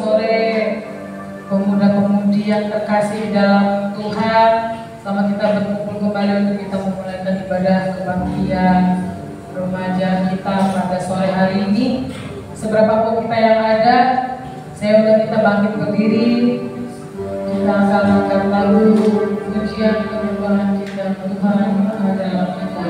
sore pemuda-pemudi yang terkasih dalam Tuhan. Selamat kita berkumpul kembali untuk kita memulaikan ibadah kebaktian remaja kita pada sore hari ini. Seberapa pun kita yang ada, saya undang kita bangkit berdiri. Kita akan angkat lagu pujian penyembahan kita Tuhan adalah kita.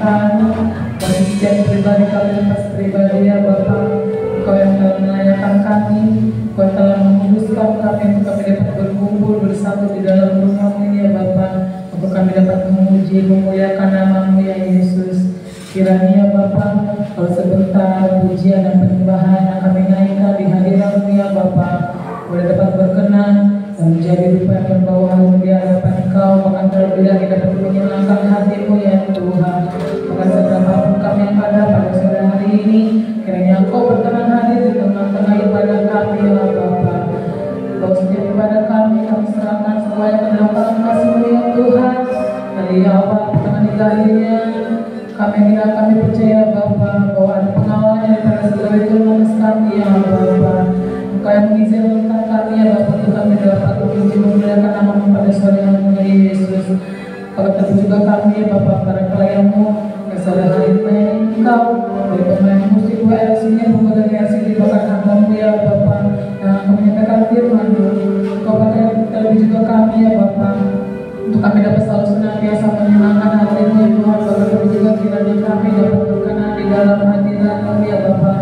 Tuhan. Bagi setiap pribadi kami lepas pribadi ya Bapa, Engkau yang telah melayakan kami, Engkau telah menguduskan kami untuk kami dapat berkumpul bersatu di dalam rumah ini ya Bapa, untuk kami dapat memuji memuliakan nama-Mu ya Yesus. Kiranya Bapa, kalau sebentar pujian dan penyembahan yang kami naikkan di hadirat-Mu ya Bapa, boleh dapat berkenan dan menjadi rupa yang membawa harum di hadapan Engkau, maka terlebih lagi dapat menyenangkan hati-Mu ya Tuhan. Maka seberapapun kami yang ada pada sore hari ini, kiranya Engkau berkenan hadir di tengah-tengah ibadah kami ya Bapa. Bahwa setiap ibadah kami serahkan semuanya ke dalam tangan kasih-Mu ya Tuhan. Dari awal pertengahan hingga akhirnya, kami percaya Bapa bahwa ada pengawalannya daripada segala itu kami ya Bapa. Engkau yang mengizinkan kami ya Bapa untuk kami dapat memuji memuliakan nama-Mu pada sore hari ini Yesus. Tapi juga kami ya Bapa, para pelayan-Mu yang sore hari ini Engkau dari pemain musik WRC-nya pembuat dari RC di bahkan hamba-Mu ya Bapa yang akan menyampaikan firman-Mu. Engkau pakai terlebih juga kami ya Bapa, untuk kami dapat selalu senantiasa menyenangkan hati-Mu ya Tuhan. Bahkan kami juga kiranya kami dapat berkenan di dalam hadirat-Mu ya Bapa,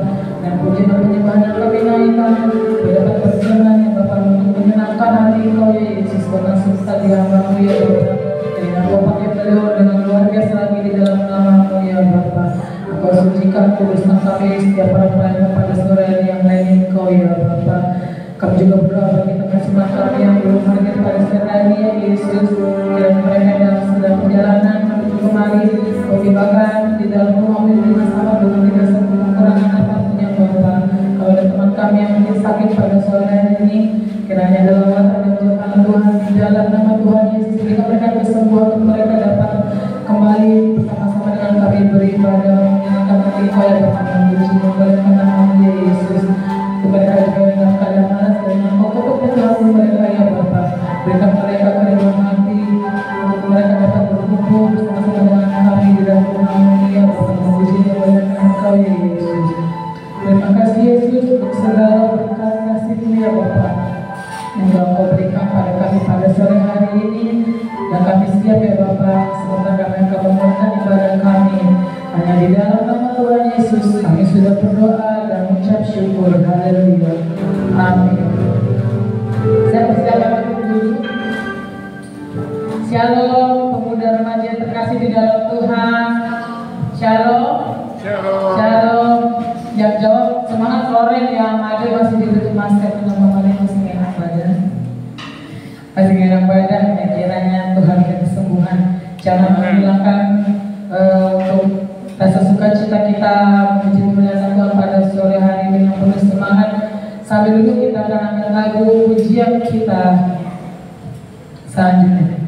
dan puji dan penyembahan yang kami naikkan dapat berkenan ya Bapa untuk menyenangkan hati Engkau ya Yesus. Bahkan semesta di hamba-Mu ya Bapa, dan Engkau pakai beliau dengan luar biasa lagi di dalam nama-Mu ya Bapa. Engkau sucikan kuduskan kami setiap orang pelayan pada sore hari yang lain Engkau ya Bapa. Kami juga berdoa bagi teman-teman kami yang belum hadir pada sore hari ya Yesus. Kiranya mereka dalam sedang perjalanan menuju kemari, Kau tibakan di dalam rumah dengan sahabat dengan tidak satu kekurangan apapun ya Bapa. Kalau ada teman kami yang mungkin sakit pada sore hari ini, kiranya dalam mata dan Tuhan Tuhan di dalam nama Tuhan Yesus, sehingga mereka kesembuhan untuk mereka dapat kembali bersama-sama dengan kami beribadah menyenangkan hati Kau ya Bapa, memuji memuliakan nama-Mu ya Yesus. Mereka juga yang dalam keadaan malas dan yang Kau ketuk hati mereka ya Bapa, berikan mereka kerinduan hati untuk mereka dapat berkumpul bersama-sama dengan kami di dalam rumah-Mu ya Bapa, memuji memuliakan Engkau ya Yesus. Terima kasih Yesus untuk segala berkat kasih-Mu ya Bapa yang Kau berikan pada kami pada sore hari ini, dan kami siap ya Bapa sebentar kami akan memulai ibadah kami. Hanya di dalam nama Tuhan Yesus kami sudah berdoa dan mengucap syukur. Haleluya. Amin. Saya persilakan untuk duduk. Shalom pemuda remaja yang terkasih di dalam Tuhan. Shalom. Shalom. Shalom. Yang jawab semangat Loren yang ada masih ditutup masker dengan memakai masih enak badan. Masih enak badan ya, kiranya Tuhan beri kesembuhan. Jangan menghilangkan untuk rasa sukacita kita memuji memuliakan Tuhan pada sore hari ini yang penuh semangat. Sambil dulu kita akan ambil lagu pujian kita selanjutnya.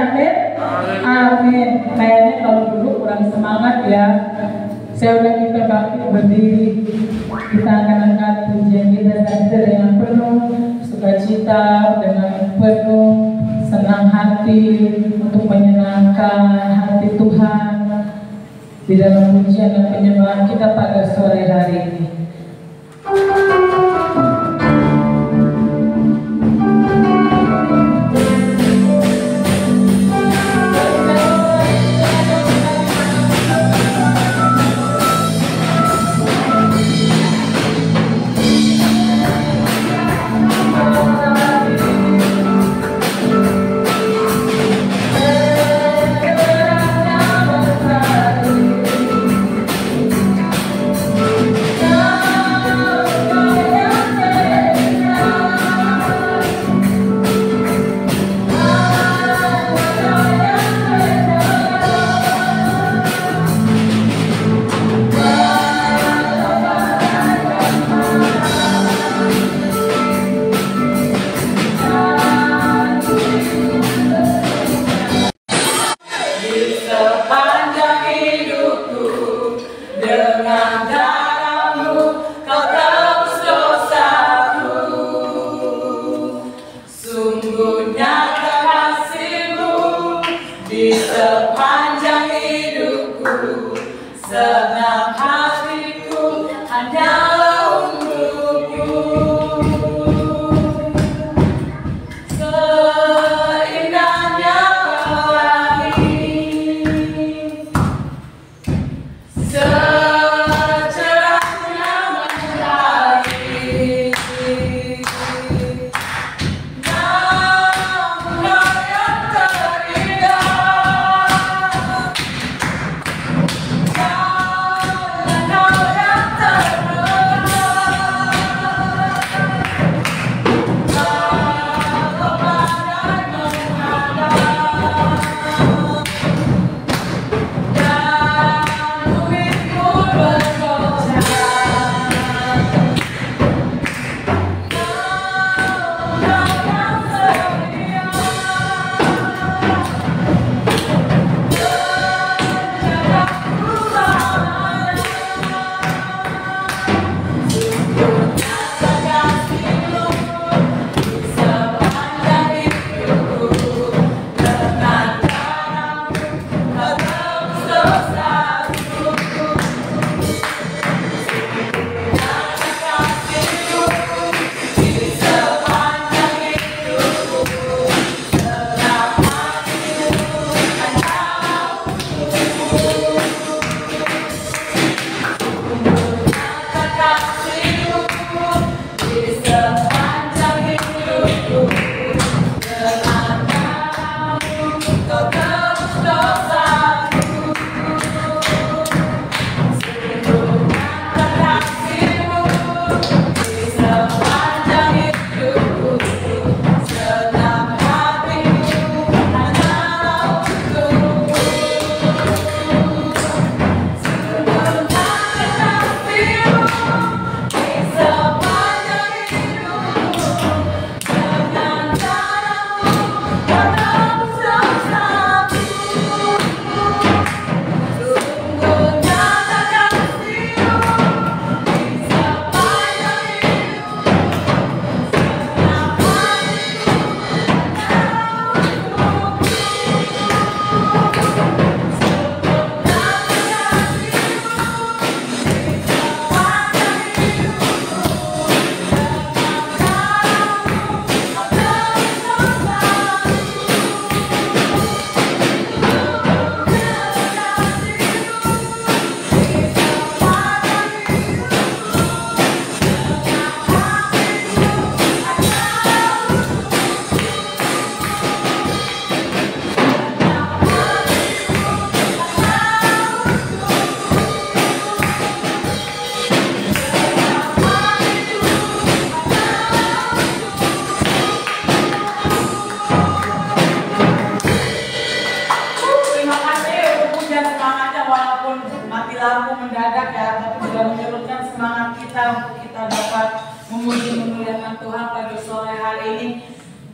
amin. Amin. Kayaknya kalau dulu kurang semangat ya. Saya udah kita bakti berdiri. Kita akan angkat pujian kita dengan penuh sukacita, dengan penuh senang hati untuk menyenangkan hati Tuhan di dalam pujian dan penyembahan kita pada sore hari ini.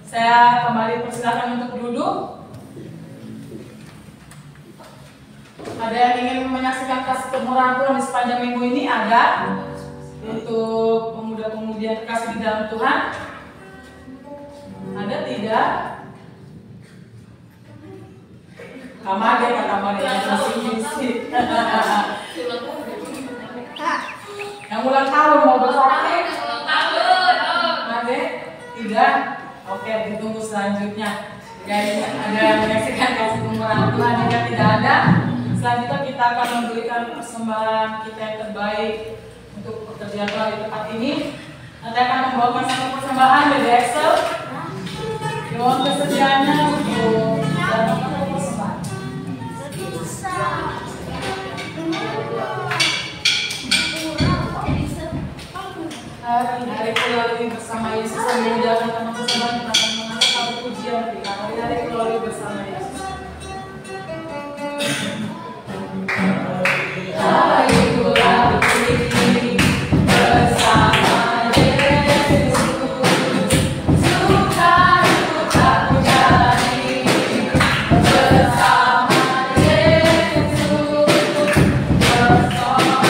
Saya kembali persilakan untuk duduk. Ada yang ingin menyaksikan kasih kemurahan Tuhan di sepanjang minggu ini? Ada? Untuk pemuda-pemudi yang terkasih di dalam Tuhan? Ada tidak? Kamar dia masih yang ulang tahun mau bersama? Ada? Tidak? Oke, ditunggu selanjutnya. Jadi ada yang menyaksikan kasih kemurahan Tuhan. Jika tidak ada, selanjutnya kita akan memberikan persembahan kita yang terbaik untuk pekerjaan Tuhan di tempat ini. Nanti akan membawakan satu persembahan dari Excel. Mohon kesediaannya untuk datang ke persembahan. Hari keluarga bersama Yesus yang menjalankan tema persembahan, kita akan mengangkat satu pujian kita. Hari keluarga bersama Yesus. Hari keluarga bersama Yesus, suka duka ku jalani bersama Yesus, bersama pencobaan yang ku hadapi bersama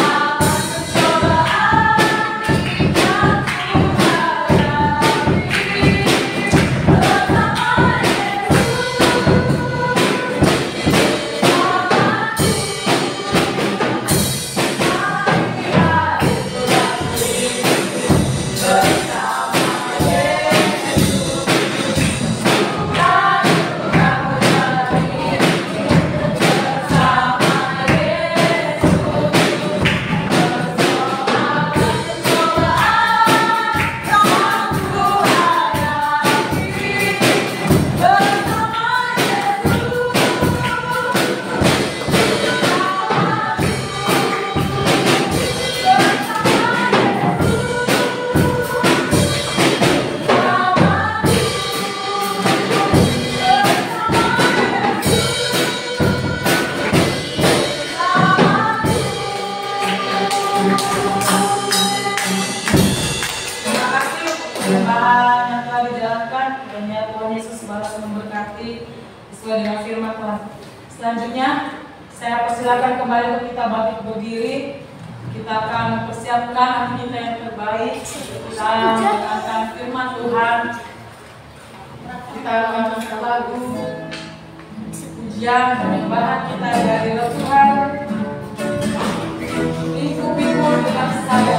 Selanjutnya, saya persilakan kembali untuk kita bangkit berdiri. Kita akan mempersiapkan hati kita yang terbaik. Kita mendengarkan firman Tuhan. Kita akan mendengar lagu, pujian, penyembahan kita dari Tuhan. Pikul-pikul dengan saya.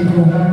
Puji Tuhan,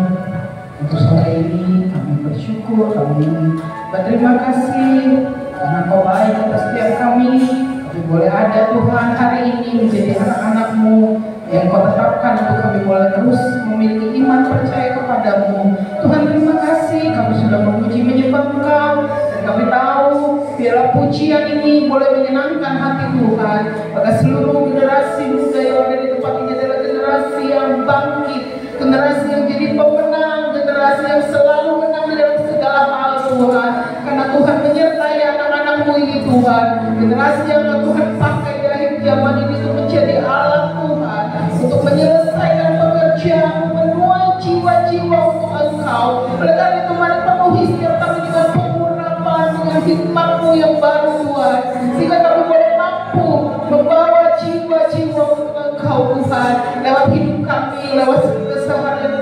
untuk sore ini kami bersyukur, kami berterima kasih karena Kau baik atas setiap kami. Kami boleh ada Tuhan hari ini menjadi anak-anak-Mu yang Kau tetapkan untuk kami boleh terus memiliki iman percaya kepadamu. Tuhan, terima kasih kami sudah memuji menyembah Engkau, dan kami tahu biarlah pujian ini boleh menyenangkan hati Tuhan. Pada seluruh generasi muda yang ada di tempat ini adalah generasi yang bangkit, generasi yang jadi pemenang, generasi yang selalu menang dalam segala hal Tuhan. Karena Tuhan menyertai anak-anak-Mu ini Tuhan, generasi yang Tuhan pakai di akhir zaman ini untuk menjadi alat Tuhan, untuk menyelesaikan pekerjaan, menuai jiwa-jiwa untuk Engkau. Oleh karena itu mari penuhi setiap kami dengan pengurapan, dengan hikmat-Mu yang baru Tuhan, sehingga kami boleh mampu membawa jiwa-jiwa untuk Engkau Tuhan. Lewat hidup kami, lewat keseharian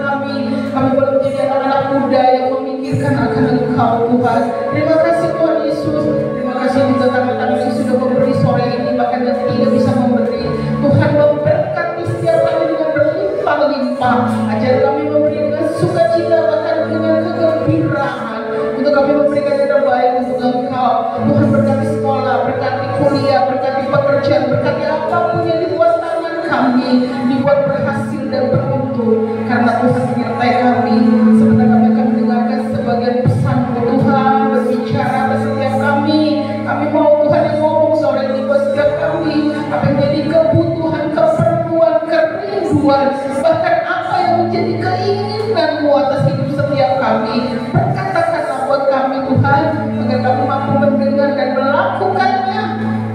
kami boleh menjadi anak-anak muda yang memikirkan akan Engkau Tuhan. Terima kasih Tuhan Yesus. Terima kasih juga teman-teman yang sudah memberi sore ini, bahkan yang tidak bisa memberi. Tuhan memberkati setiap kami dengan berlimpah-limpah. Ajar kami memberi dengan sukacita, bahkan dengan kegembiraan, untuk kami memberikan yang terbaik untuk Engkau. Tuhan berkati sekolah, berkati kuliah, berkati pekerjaan, berkati apapun yang dibuat tangan kami, dibuat berhasil dan beruntung. Karena Tuhan menyertai kami. Sebentar kami akan mendengarkan sebagian pesan Tuhan berbicara atas setiap kami. Kami mau Tuhan yang ngomong sore ini buat setiap kami. Apa yang menjadi kebutuhan, keperluan, kerinduan, bahkan apa yang menjadi keinginan-Mu atas hidup setiap kami. Perkatakanlah buat kami Tuhan, agar kami mampu mendengar dan melakukannya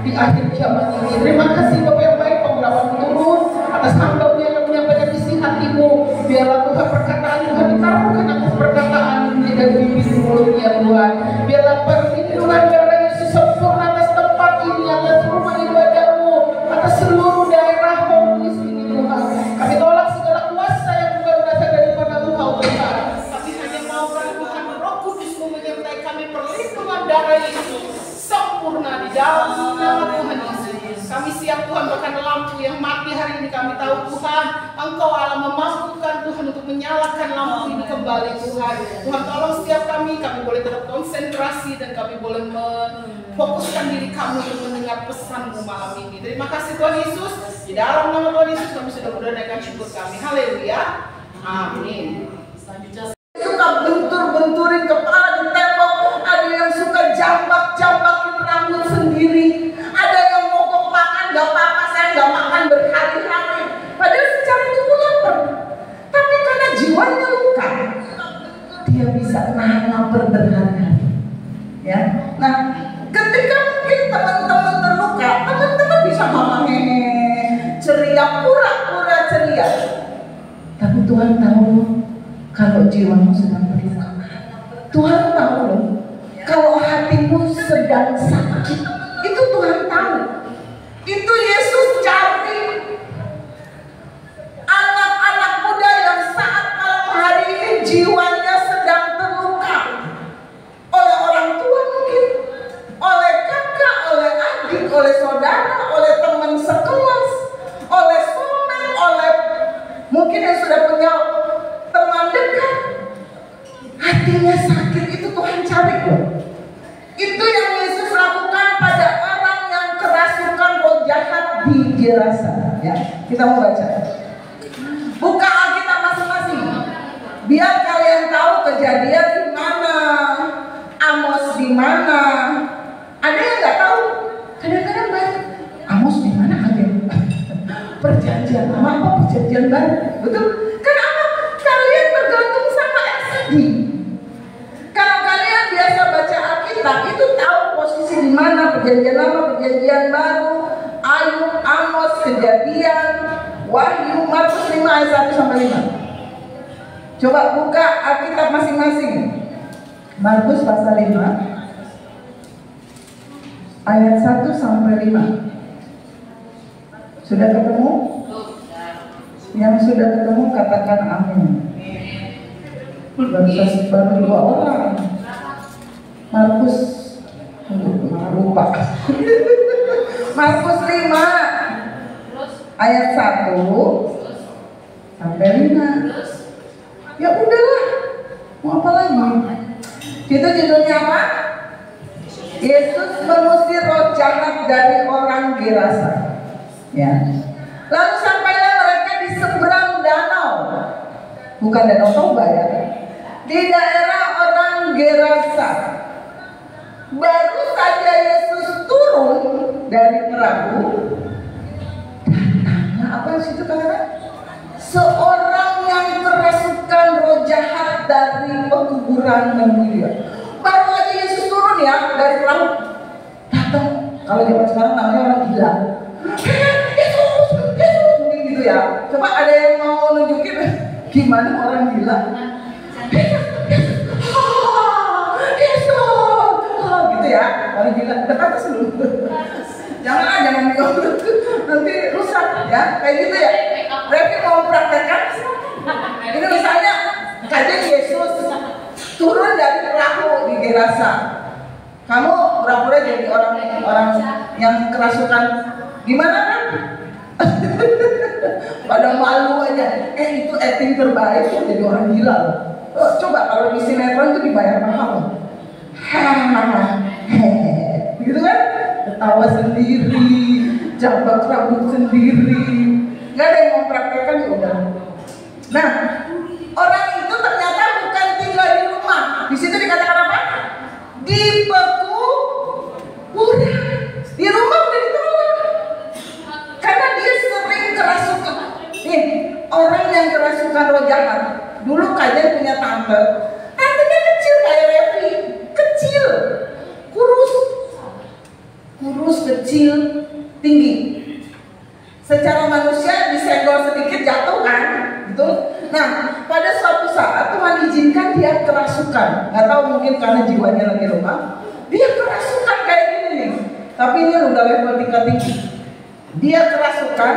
di akhir zaman ini. Terima kasih Bapak yang baik, pengurapan turun atas hamba-Mu yang menyampaikan isi hati-Mu. Biarlah Tuhan perkataan Tuhan ditaruhkan atas perkataan di dalam bibir mulutnya Tuhan. Biarlah perlindungan darah Yesus sempurna atas tempat ini, atas rumah ibadah-Mu, atas seluruh daerah Holis ini Tuhan. Kami tolak segala kuasa yang bukan berasal daripada Engkau Tuhan. Kami hanya mau Tuhan Roh Kudus-Mu menyertai kami, perlindungan darah Yesus sempurna di dalam nama Tuhan Yesus. Kami siap Tuhan, bahkan lampu yang mati hari ini kami tahu Tuhan Engkau Allah memampukan Tuhan untuk menyalakan lampu ini kembali Tuhan. Tuhan tolong setiap kami boleh tetap konsentrasi dan kami boleh memfokuskan diri kami untuk mendengar pesan-Mu malam ini. Terima kasih Tuhan Yesus. Di dalam nama Tuhan Yesus kami sudah menaikkan syukur kami. Haleluya. Amin. Selanjutnya suka bentur-benturin kepala di tembok, ada yang suka jambak-jambakin rambut sendiri, ada yang mogok makan, gak apa-apa saya gak makan berhari-hari, padahal secara tubuh lapar, tapi karena jiwanya luka, dia bisa nahan lapar berhari-hari. Ya, nah ketika mungkin teman-teman terluka, teman-teman bisa ngomongnya ceria, pura-pura ceria, tapi Tuhan tahu kalau jiwamu sedang berluka. Tuhan tahu loh, kalau hatimu sedang sakit, itu Tuhan tahu. Itu Yesus cari anak-anak muda yang saat malam hari ini jiwanya sedang terluka oleh orang tua mungkin, oleh kakak, oleh adik, oleh saudara, oleh teman sekelas, oleh suami, oleh mungkin yang sudah punya teman dekat. Hatinya sakit, itu Tuhan cari loh. Itu yang Yesus lakukan pada orang yang kerasukan roh jahat di Gerasa. Ya, kita mau baca. Buka Alkitab masing-masing. Biar kalian tahu Kejadian di mana, Amos di mana. Ada yang nggak tahu? Kadang-kadang banyak. Amos di mana ada? Perjanjian lama apa perjanjian baru? Betul? Kenapa? Kalian bergantung sama Exodus. Kalau kalian biasa baca Alkitab, itu tahu posisi di mana, perjanjian lama, perjanjian baru, Ayub, Amos, Kejadian, Wahyu, Markus 5 ayat 1 sampai 5. Coba buka Alkitab masing-masing. Markus pasal 5 ayat 1 sampai 5. Sudah ketemu? Yang sudah ketemu katakan amin. Baru 2 orang. Markus lupa. Markus 5 ayat 1 sampai 5. Itu judulnya apa? Yesus mengusir roh jahat dari orang Gerasa. Ya. Lalu sampailah mereka di seberang danau, bukan Danau Toba ya, di daerah orang Gerasa. Baru saja Yesus turun dari perahu, datanglah apa situ katakan? Seorang yang kerasukan roh jahat dari pekuburan manusia. Baru aja Yesus turun ya dari perahu, datang. Kalau zaman sekarang namanya orang gila. Yesus, mungkin gitu ya. Coba ada yang mau nunjukin gimana orang gila? Gitu ya, orang gila. Dekat dulu. Jangan bingung, nanti rusak ya. Kayak gitu ya. Revi mau praktekkan. Ini misalnya kajian Yesus turun dari perahu di Gerasa. Kamu pura-pura jadi orang yang kerasukan. Gimana kan? Pada malu aja. Itu acting terbaik ya, jadi orang gila. Coba kalau di sinetron itu dibayar mahal. Gitu kan? Ketawa sendiri, jambak rambut sendiri. Gak ada yang mau praktekkan juga. Nah, orang itu ternyata bukan tinggal di rumah. Di situ dikatakan apa? Di pekuburan. Di rumah udah ditolak. Karena dia sering kerasukan. Nih, orang yang kerasukan roh jahat. Dulu Kajen punya tante. Tantenya kecil kayak Revi. Kecil. Kurus, kecil, tinggi. Secara manusia disenggol sedikit jatuh kan, gitu. Nah, pada suatu saat Tuhan izinkan dia kerasukan. Nggak tahu mungkin karena jiwanya lagi lemah, dia kerasukan kayak gini nih. Tapi ini udah level tingkat tinggi. Dia kerasukan.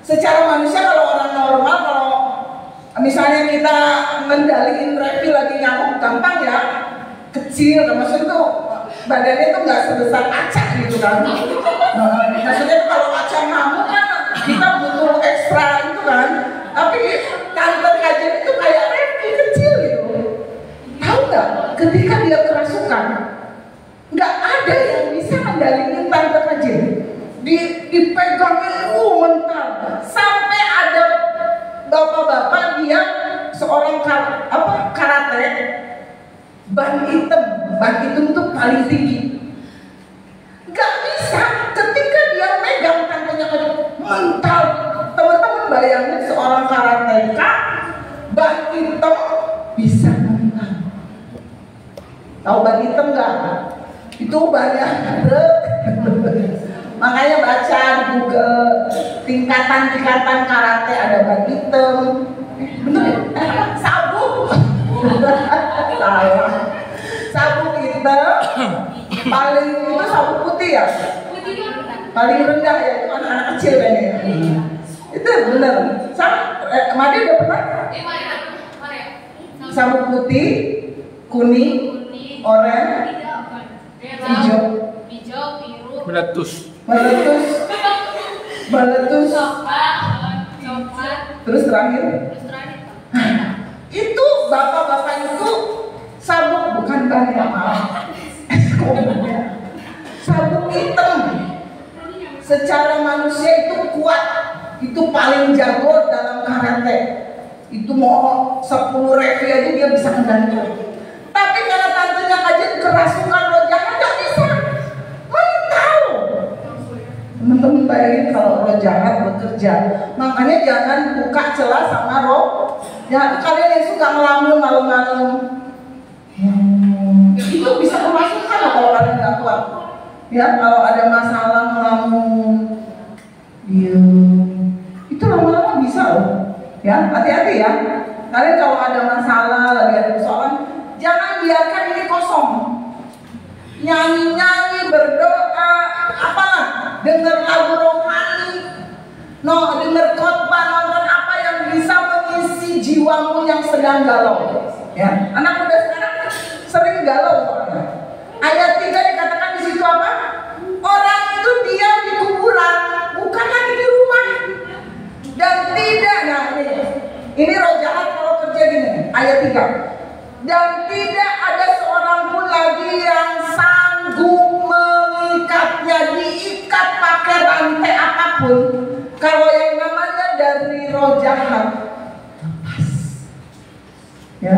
Secara manusia kalau orang normal, kalau misalnya kita ngendaliin Revi lagi ngamuk gampang ya, kecil, maksudnya tuh badannya tuh nggak sebesar kaca gitu kan. Maksudnya kalau kaca ngamuk kan kita butuh ekstra itu kan. Tapi tante Kajen itu kayak Revi kecil gitu. Tahu nggak? Ketika dia kerasukan, nggak ada yang bisa mendalingin tante Kajen. Dipegangin mental. Sampai ada bapak-bapak dia seorang karate. Ban hitam tuh paling tinggi. Gak bisa ketika dia megang tantenya mental. Teman-teman bayangin seorang karateka ban hitam bisa mental. Tahu ban hitam gak? Itu banyak. Makanya baca di Google tingkatan karate, ada ban hitam. Bener ya? Sabuk. Salah. Sabuk hitam paling itu sabuk putih ya, paling rendah ya, itu anak-anak kecil kayaknya. Itu benar. Made udah pernah? Sabuk putih, kuning, oranye, hijau, biru, meletus, terus terakhir. Itu bapak-bapak itu sabuk bukan ban ya, maaf. Sabuk hitam. Secara manusia itu kuat, itu paling jago dalam karate. Itu mau 10 Revi aja dia bisa kendalikan. Tapi karena tantenya Kajen kerasukan roh jahat gak bisa. Mental. Teman-teman bayangin kalau roh jahat bekerja. Makanya jangan buka celah sama roh. Ya, kalian yang suka ngelamun malam-malam, itu bisa kemasukan kalau kalian nggak kuat. Ya, kalau ada masalah ngelamun, itu lama-lama bisa loh. Ya, hati-hati ya. Kalian kalau ada masalah, lagi ada persoalan, jangan biarkan ini kosong. Nyanyi-nyanyi, berdoa, apalah, dengar lagu rohani, dengar khotbah, nonton apa yang bisa mengisi jiwamu yang sedang galau. Ya, anak muda sekarang sering galau soalnya. Ayat 3 dikatakan di situ apa? Orang itu diam di kuburan, bukan lagi di rumah. Dan tidak, ini roh jahat kalau kerja gini. Ayat 3. Dan tidak ada seorang bagi yang sanggup mengikatnya, diikat pakai rantai apapun. Kalau yang namanya dari roh jahat, lepas. Ya,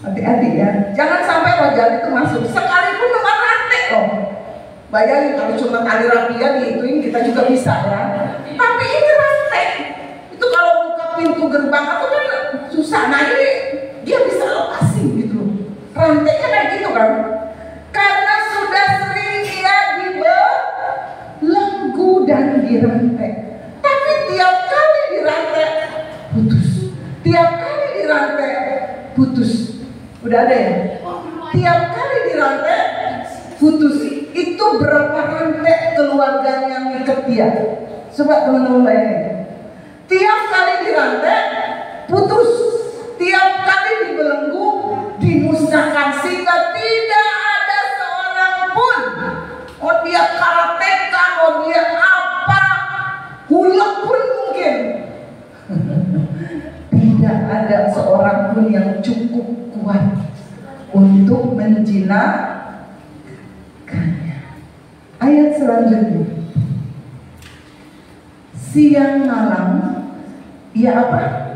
hati-hati ya, jangan sampai roh jahat itu masuk. Sekalipun dengan rantai loh. Bayangin kalau cuma tali rapia dihituin kita juga bisa ya. Tapi ini rantai. Itu kalau buka pintu gerbang itu kan susah. Nah ini dia bisa lepasin gitu. Rantainya kayak gitu kan. Karena sudah sering ia dibelenggu dan dirantai. Tapi tiap kali dirantai putus. Tiap kali dirantai putus. Udah ada ya? Tiap kali dirantai putus. Itu berapa rantai keluarganya yang ngikat dia? Coba teman-teman bayangin. Tiap kali dirantai putus, tiap kali dibelenggu dimusnahkan, sehingga tidak ada seorang pun, oh dia karateka, oh dia apa, hulek pun mungkin, tidak ada seorang pun yang cukup kuat untuk menjinakkannya. Ayat selanjutnya, siang malam ia apa?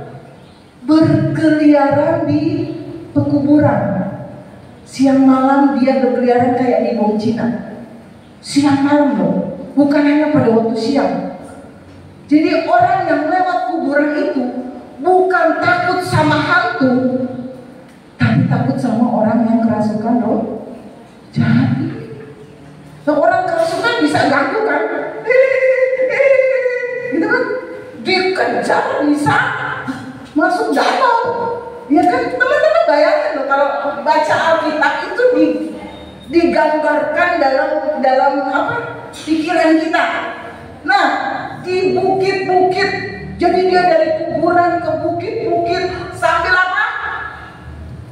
Berkeliaran di pekuburan. Siang malam dia berkeliaran kayak di bom Cina. Siang malam loh, bukan hanya pada waktu siang. Jadi orang yang lewat kuburan itu bukan takut sama hantu, tapi takut sama orang yang kerasukan roh jahat. Nah, orang kerasukan bisa ganggu kan? Gitu kan? Dikejar bisa masuk danau. Ya kan? Teman-teman bayangin loh kalau baca Alkitab itu digambarkan dalam apa? Pikiran kita. Nah, di bukit-bukit, jadi dia dari kuburan ke bukit-bukit sambil apa?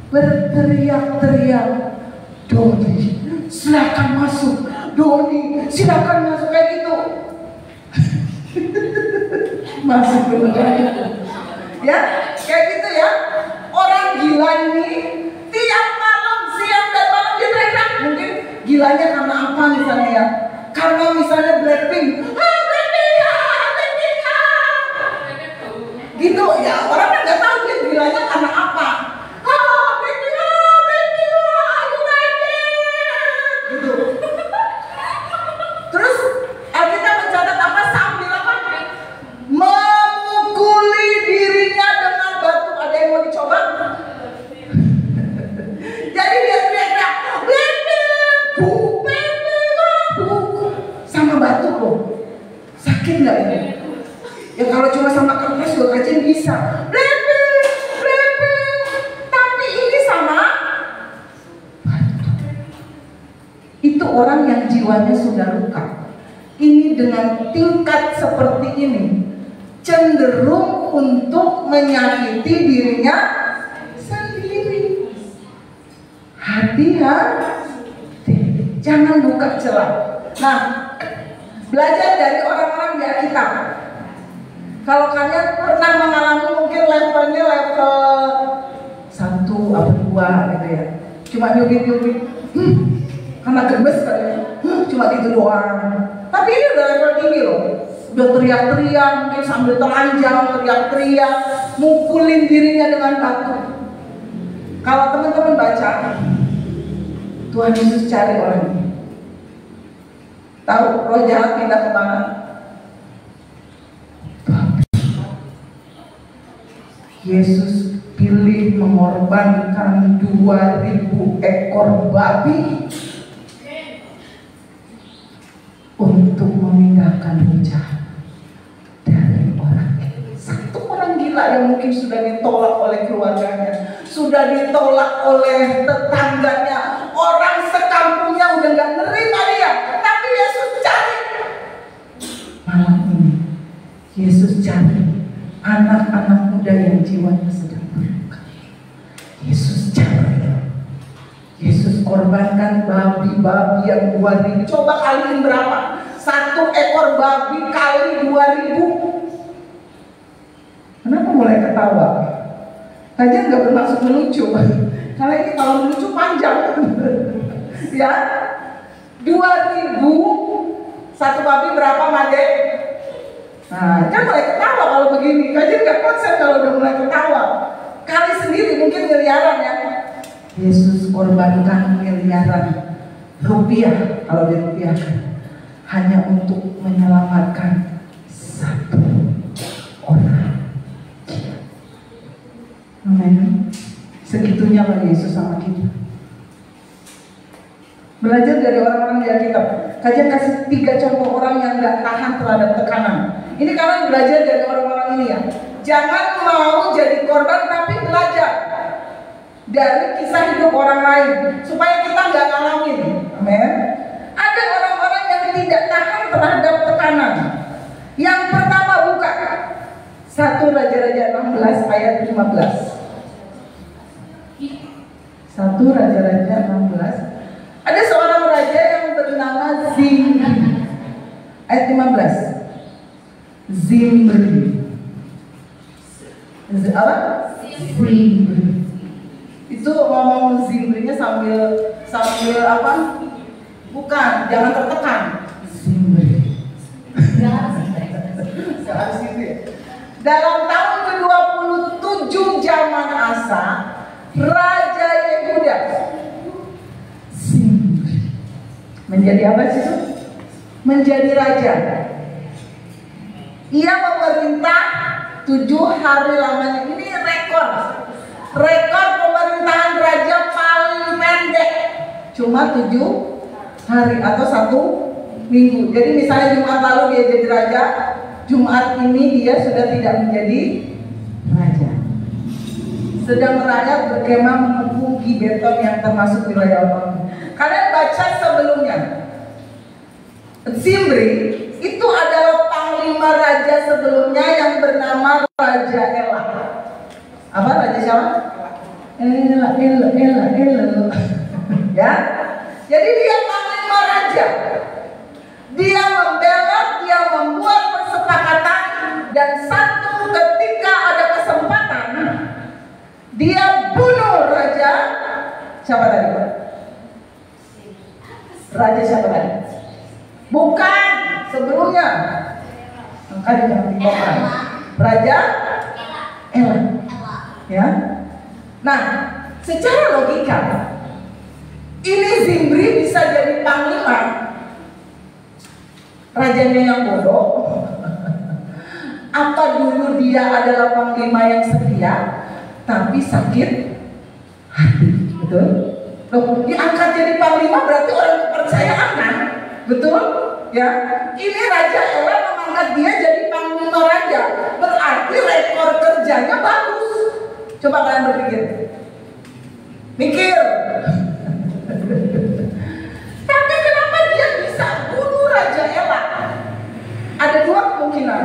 Berteriak-teriak, Doni, silakan masuk. Doni, silakan masuk, kayak gitu. Masuk dulu kayak gitu. Ya, kayak gitu ya. Orang gila ini tiap malam, siang dan malam dia teriak. Mungkin gilanya karena apa misalnya ya? Karena misalnya Blackpink, Blackpink ya, Blackpink ya. Gitu ya, orang kan nggak tahu dia gilanya karena apa. Blackpink ya, Blackpink ya, you like it. Gitu. Terus Alkitab mencatat apa? Sambil apa? Memukuli dirinya dengan batu. Ada yang mau dicoba? Jadi dia teriak-teriak, sama batu loh. Sakit nggak ini? Ya kalau cuma sama kertas juga kajian bisa. Tapi ini sama batu. Itu orang yang jiwanya sudah luka. Ini dengan tingkat seperti ini cenderung untuk menyakiti dirinya sendiri. Hati-hati, jangan buka celah. Nah, belajar dari orang-orang di Alkitab. Kalau kalian pernah mengalami mungkin levelnya level 1 atau 2 gitu ya, cuma nyubit-nyubit, karena gemes kali, cuma gitu doang. Tapi ini udah level tinggi loh, udah teriak-teriak, mungkin sambil telanjang, teriak-teriak, mukulin dirinya dengan batu. Kalau teman-teman baca, Tuhan Yesus cari orang ini. Tahu roh jahat pindah kemana? Yesus pilih mengorbankan 2000 ekor babi untuk memindahkan roh jahat dari orang ini. Satu orang gila yang mungkin sudah ditolak oleh keluarganya, sudah ditolak oleh tetangganya, orang sekampungnya udah gak nerima dia, tapi Yesus cari. Malam ini Yesus cari anak-anak muda yang jiwanya sedang terluka. Yesus cari. Yesus korbankan babi-babi yang 2000. Coba kaliin berapa? 1 ekor babi kali 2000. Kenapa mulai ketawa? Aja nggak bermaksud melucu. Karena ini kalau menuju panjang. Ya. 2.000 satu babi berapa, Made? Nah, kan mulai ketawa kalau begini. Kajian nggak konsen kalau udah mulai ketawa. Kali sendiri mungkin miliaran ya. Yesus korbankan miliaran rupiah kalau dirupiahkan hanya untuk menyelamatkan satu orang. Amin. Segitunya lah Yesus sama kita. Belajar dari orang-orang di Alkitab. Kajian kasih 3 contoh orang yang gak tahan terhadap tekanan. Ini kalian belajar dari orang-orang ini ya. Jangan mau jadi korban, tapi belajar dari kisah hidup orang lain supaya kita gak ngalamin. Amin. Ada orang-orang yang tidak tahan terhadap tekanan. Yang pertama buka 1 Raja-Raja 16 ayat 15. 1 Raja-Raja 16. Ada seorang raja yang bernama Zimri. Ayat 15. Zimri. Apa? Zimri. Itu ngomong Zimrinya sambil apa? Bukan, jangan tertekan. Zimri. Dalam tahun ke-27 zaman Asa, Raja Yehuda menjadi apa sih? Menjadi raja. Ia memerintah 7 hari lamanya. Ini rekor pemerintahan raja paling pendek. Cuma 7 hari atau 1 minggu. Jadi misalnya Jumat lalu dia jadi raja, Jumat ini dia sudah tidak menjadi raja. Sedang rakyat berkemah mengepung Gibeton yang termasuk wilayah Allah. Kalian baca sebelumnya, Zimri itu adalah panglima raja sebelumnya yang bernama Raja Elah. Apa raja siapa? Elah. Ya, jadi dia panglima raja. Dia membela, dia membuat persepakatan, dan satu ketika ada kesempatan, dia bunuh raja siapa tadi? Raja siapa tadi? Bukan, sebelumnya. Maka jangan dibongkar. Raja Elah. Ya. Nah, secara logika, ini Zimri bisa jadi panglima. Rajanya yang bodoh. Apa dulu dia adalah panglima yang setia, tapi sakit hati, betul? Loh, diangkat jadi panglima berarti orang kepercayaan kan? Betul? Ya. Ini Raja Elah mengangkat dia jadi panglima raja. Berarti rekor kerjanya bagus. Coba kalian berpikir. Mikir. Tapi kenapa dia bisa bunuh Raja Elah? Ada 2 kemungkinan.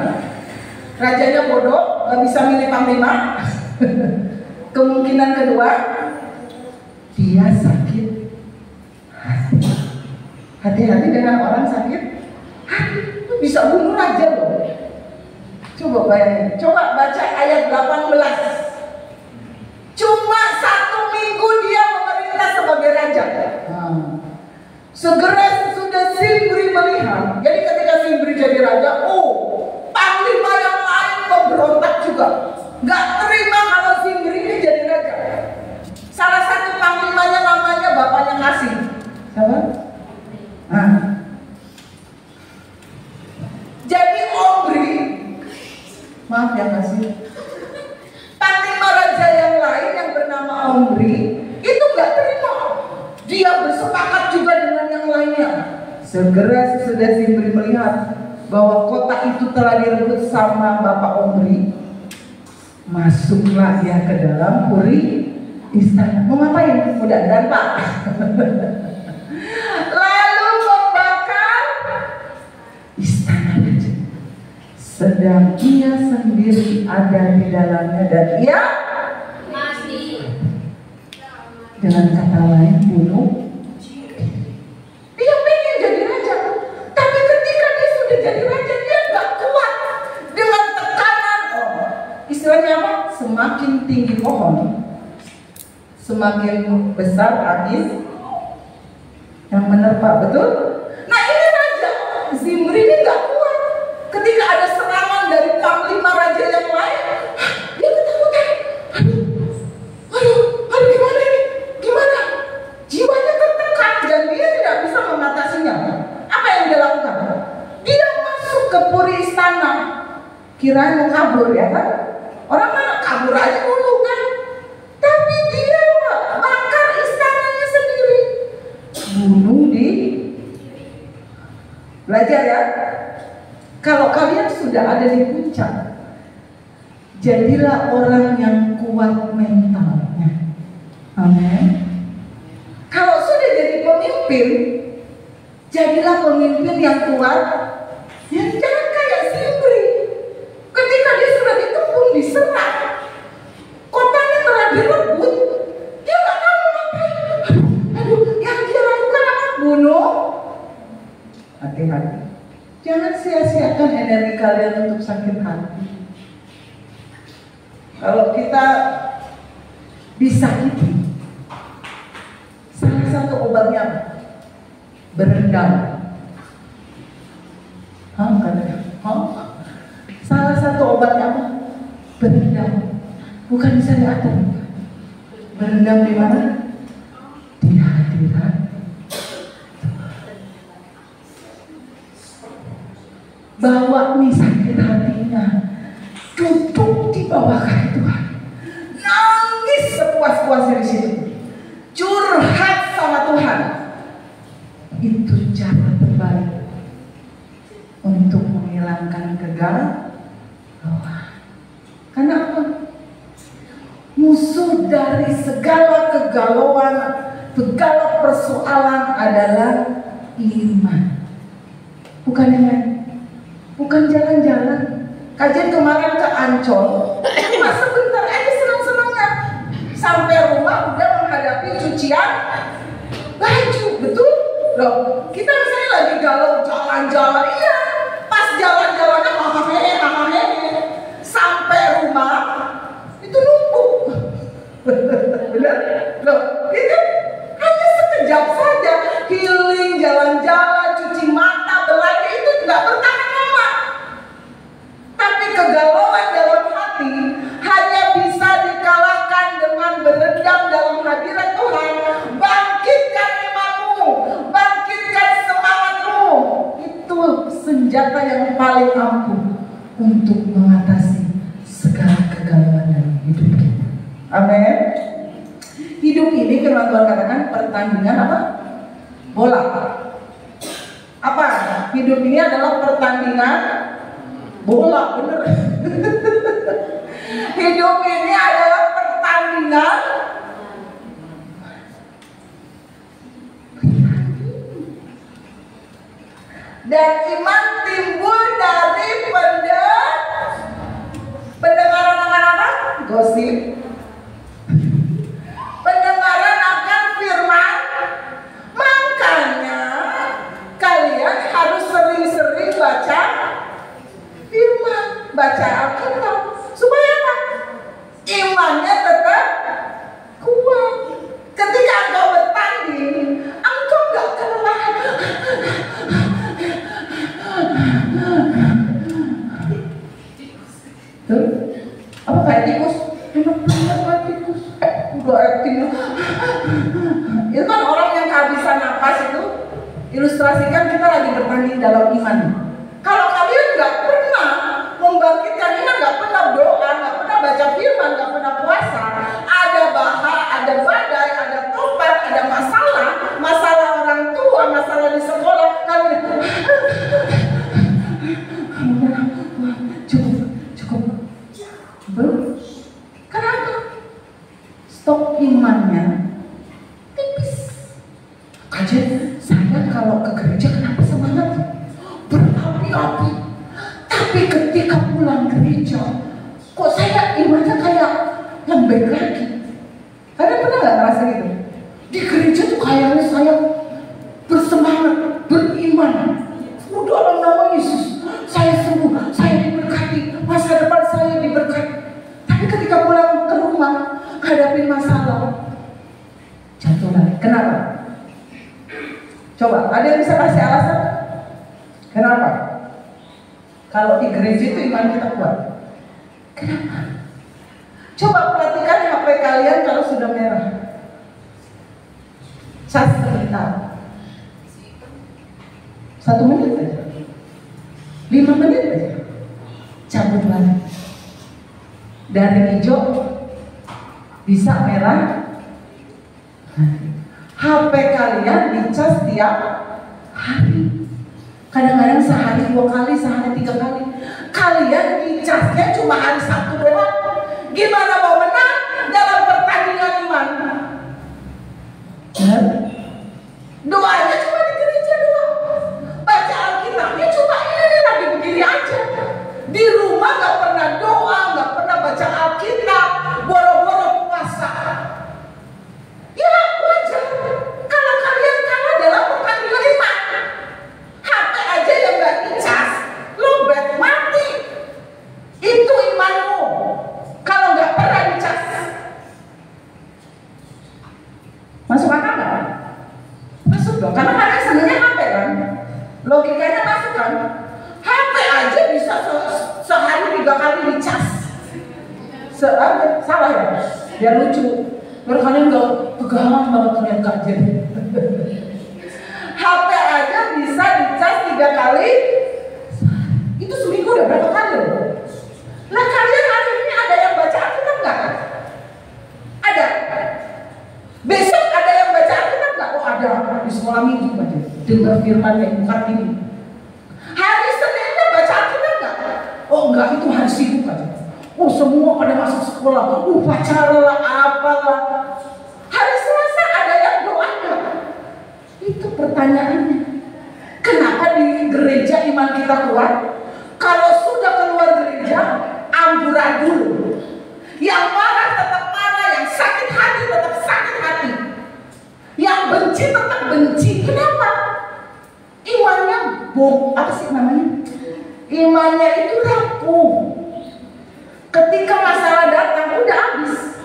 Rajanya bodoh, gak bisa milih panglima. Kemungkinan kedua, dia sakit hati. Hati-hati dengan orang sakit hati. Itu bisa bunuh raja loh. Coba bayangin. Coba baca ayat 18. Cuma 1 minggu dia memerintah sebagai raja. Segera sesudah Zimri melihat. Jadi ketika Zimri jadi raja, panglima yang lain memberontak juga. Gak terima kalau Zimri ini jadi raja. Salah satu panglimanya namanya bapaknya Kasih. Siapa? Jadi Omri, maaf ya Kasih, panglima raja yang lain yang bernama Omri itu gak terima. Dia bersepakat juga dengan yang lainnya. Segera sesudah Zimri melihat bahwa kota itu telah direbut sama bapak Omri, masuklah dia ke dalam puri istana. Mau ngapain? Udah dan Pak. Lalu membakar istana raja. Sedang ia sendiri ada di dalamnya dan ia masih, dengan kata lain, bunuh. Dia pengen jadi raja, tapi ketika dia sudah jadi raja, dia gak kuat dengan tekanan. Istilahnya apa? Semakin tinggi pohon, semakin besar angin yang menerpa, betul? Nah ini raja Zimri ini nggak kuat. Ketika ada serangan dari panglima raja yang lain, dia ketakutan. Aduh, gimana ini? Gimana? Jiwanya tertekan dan dia tidak bisa mengatasinya. Apa yang dia lakukan? Dia masuk ke puri istana. Kirain mau kabur ya kan? Orang mana kabur aja dulu kan? Tapi dia bakar istananya sendiri. Bunuh di. Belajar ya. Kalau kalian sudah ada di puncak, jadilah orang yang kuat mentalnya. Amin. Kalau sudah jadi pemimpin, jadilah pemimpin yang kuat. Yang jangan kayak Zimri. Ketika dia sudah dikepung, diserang, kotanya telah direbut, dia nggak tahu ngapain. Aduh, yang dia lakukan apa? Bunuh. Hati-hati. Jangan sia-siakan energi kalian untuk sakit hati. Kalau kita disakiti, salah satu obatnya apa? Berendam. Salah satu obatnya apa? Berendam. Bukan di syariatan. Berendam di mana? Di hadirat. Bawa nih sakit hatinya, duduk di bawah kaki Tuhan, nangis sepuas-puasnya di situ, curhat sama Tuhan. Itu cara terbaik untuk menghilangkan kegalauan. Karena apa? Musuh dari segala kegalauan, segala persoalan adalah iman, bukan yang lain. Bukan jalan-jalan. Kajian kemarin ke Ancol, cuma sebentar aja senang-senangnya. Sampai rumah udah menghadapi cucian baju, betul? Loh, kita misalnya lagi galau jalan-jalan, iya. Pas jalan-jalannya hahahe. Sampai rumah itu numpuk. Benar? Loh, itu hanya sekejap saja. Healing, jalan-jalan, cuci mata, belanja itu nggak bertahan. Tapi kegalauan dalam hati hanya bisa dikalahkan dengan berendam dalam hadirat Tuhan. Bangkitkan imanmu, bangkitkan semangatmu. Itu senjata yang paling ampuh untuk mengatasi segala kegalauan dalam hidup kita. Amin. Hidup ini firman Tuhan katakan pertandingan apa? Bola. Apa? Hidup ini adalah pertandingan bola, bener. Hidup ini adalah pertandingan. Dan iman timbul dari pendengaran akan apa? Gosip. Pendengaran akan firman. Makanya kalian harus sering-sering baca firman, baca Alkitab, supaya apa? Imannya tetap kuat. Ketika engkau bertanding, engkau gak kelelahan. Tuh, apa kayak tikus? Enak banget kayak tikus. Udah acting. Itu kan orang yang kehabisan napas itu. Ilustrasikan kita lagi bertanding dalam iman. Kalau kalian nggak pernah membangkitkan iman, nggak pernah doa, nggak pernah baca firman, nggak pernah puasa, ada bahaya, ada badai, ada tobat, ada masalah orang tua, masalah di sekolah, kalian cukup, belum? Kenapa? Stok imannya tipis. Kajian saya kalau ke gereja kenapa semangat? Berapi-api. Tapi ketika pulang gereja, kok saya imannya kayak lembek lagi. Kalian pernah nggak ngerasa gitu? Di gereja tuh kayaknya saya bersemangat, beriman. Dalam nama Yesus, saya sembuh, saya diberkati, masa depan saya diberkati. Tapi ketika pulang ke rumah, hadapin masalah, Kenapa? Coba, ada yang bisa kasih alasan? Kenapa? Kalau di gereja itu iman kita kuat. Kenapa? Coba perhatikan HP kalian kalau sudah merah. Cas sebentar. 1 menit aja. 5 menit aja. Cabut lagi. Dari hijau bisa merah. HP kalian dicas tiap hari. Kadang-kadang sehari 2 kali, sehari 3 kali. Kalian dicasnya cuma hari Sabtu doang. Gimana mau menang dalam pertandingan iman? Doanya cuma di gereja doang. Baca Alkitabnya cuma ini lagi begini aja. Di rumah gak pernah doa, gak pernah baca Alkitab, boro-boro puasa. Ya wajar kalau kalian kalah dalam pertandingan iman. HP aja yang gak dicas, lobet mati. Itu imanmu. Kalau gak pernah dicas. Masuk akal gak? Masuk dong, karena kalian senangnya HP kan. Logikanya masuk kan. HP aja bisa sehari 3 kali dicas. Salah ya? Biar lucu. Biar kalian gak pegangan banget kalian kajian. HP aja bisa dicas 3 kali. Itu seminggu udah berapa kali? Nah kalian hari ini ada yang baca Alkitab gak? Ada. Besok ada yang baca Alkitab gak? Oh ada. Di sekolah minggu aja. Dengar firman yang bukan ini. Hari Seninnya baca Alkitab gak? Oh enggak, itu hari sibuk aja. Oh semua pada masuk sekolah, upacara lah, apalah. Hari Selasa ada yang doa gak? Itu pertanyaannya. Kenapa di gereja iman kita kuat? Kalau sudah keluar gereja, amburadul. Yang marah tetap marah, yang sakit hati tetap sakit hati. Yang benci tetap benci. Kenapa? Imannya apa sih namanya? Imannya itu rapuh. Ketika masalah datang udah habis.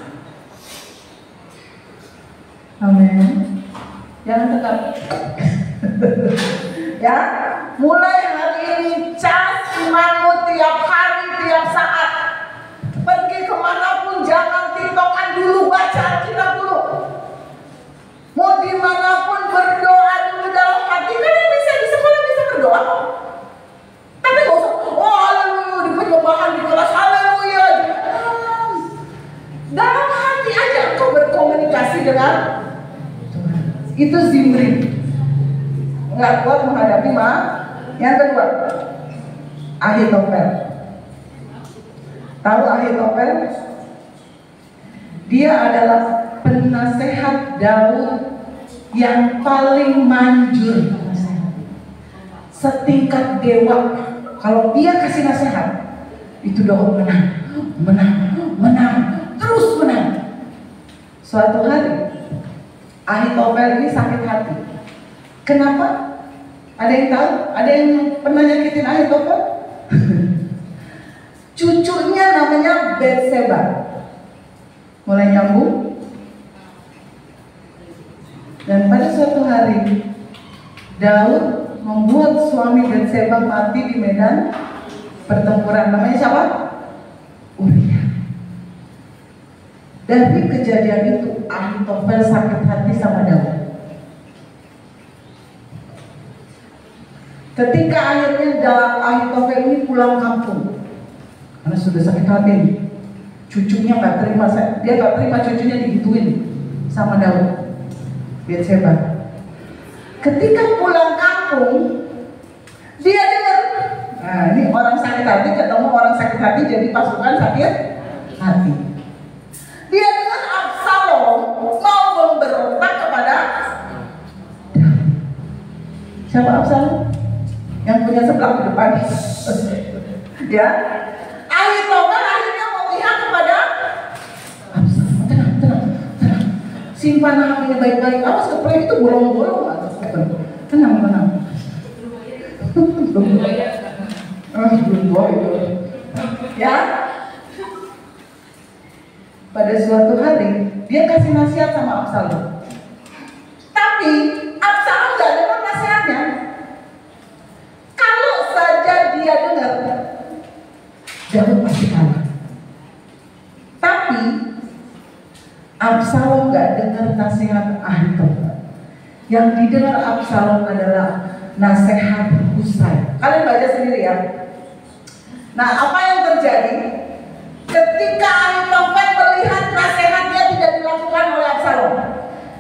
Amin. Jangan tetap. Ya, mulai hari ini cas imanmu tiap hari, tiap saat. Pergi kemanapun jangan tiktokan dulu, baca Alkitab dulu. Mau dimanapun berdoa dulu dalam hati. Kalian bisa di sekolah bisa berdoa kok. Tapi gak usah, oh haleluya di penyembahan di kelas haleluya. Dalam hati aja kau berkomunikasi dengan Tuhan. Itu Zimri. Nggak kuat menghadapi Yang kedua, Ahitofel. Tahu Ahitofel? Dia adalah penasehat Daud yang paling manjur. Setingkat dewa. Kalau dia kasih nasihat, itu Daud menang, terus menang. Suatu hari Ahitofel ini sakit hati. Kenapa? Ada yang tahu? Ada yang pernah nyakitin Ahitofel? Cucunya namanya Betseba. Mulai nyambung. Dan pada suatu hari Daud membuat suami Betseba mati di medan pertempuran. Namanya siapa? Uria. Dari kejadian itu Ahitofel sakit hati sama Daud. Ketika akhirnya Ahitofel ini pulang kampung karena sudah sakit hati, cucunya nggak terima, dia nggak terima cucunya digituin sama Daud, Betseba. Ketika pulang kampung, dia dengar, nah ini orang sakit hati ketemu orang sakit hati jadi pasukan sakit hati. Dia dengar Absalom mau memberontak kepada Daud. Siapa Absalom? Yang punya sebelah di depan. Ya, Ahitofel akhirnya memihak kepada Absalom. Tenang. Simpan namanya baik-baik. Awas keplay itu bolong-bolong. Tenang. Belum itu. Ya. Pada suatu hari dia kasih nasihat sama Absalom. Absalom nggak dengar nasihat Ahitofel. Yang didengar Absalom adalah nasihat Husai. Kalian baca sendiri ya. Nah, apa yang terjadi ketika Ahitofel melihat nasihatnya tidak dilakukan oleh Absalom?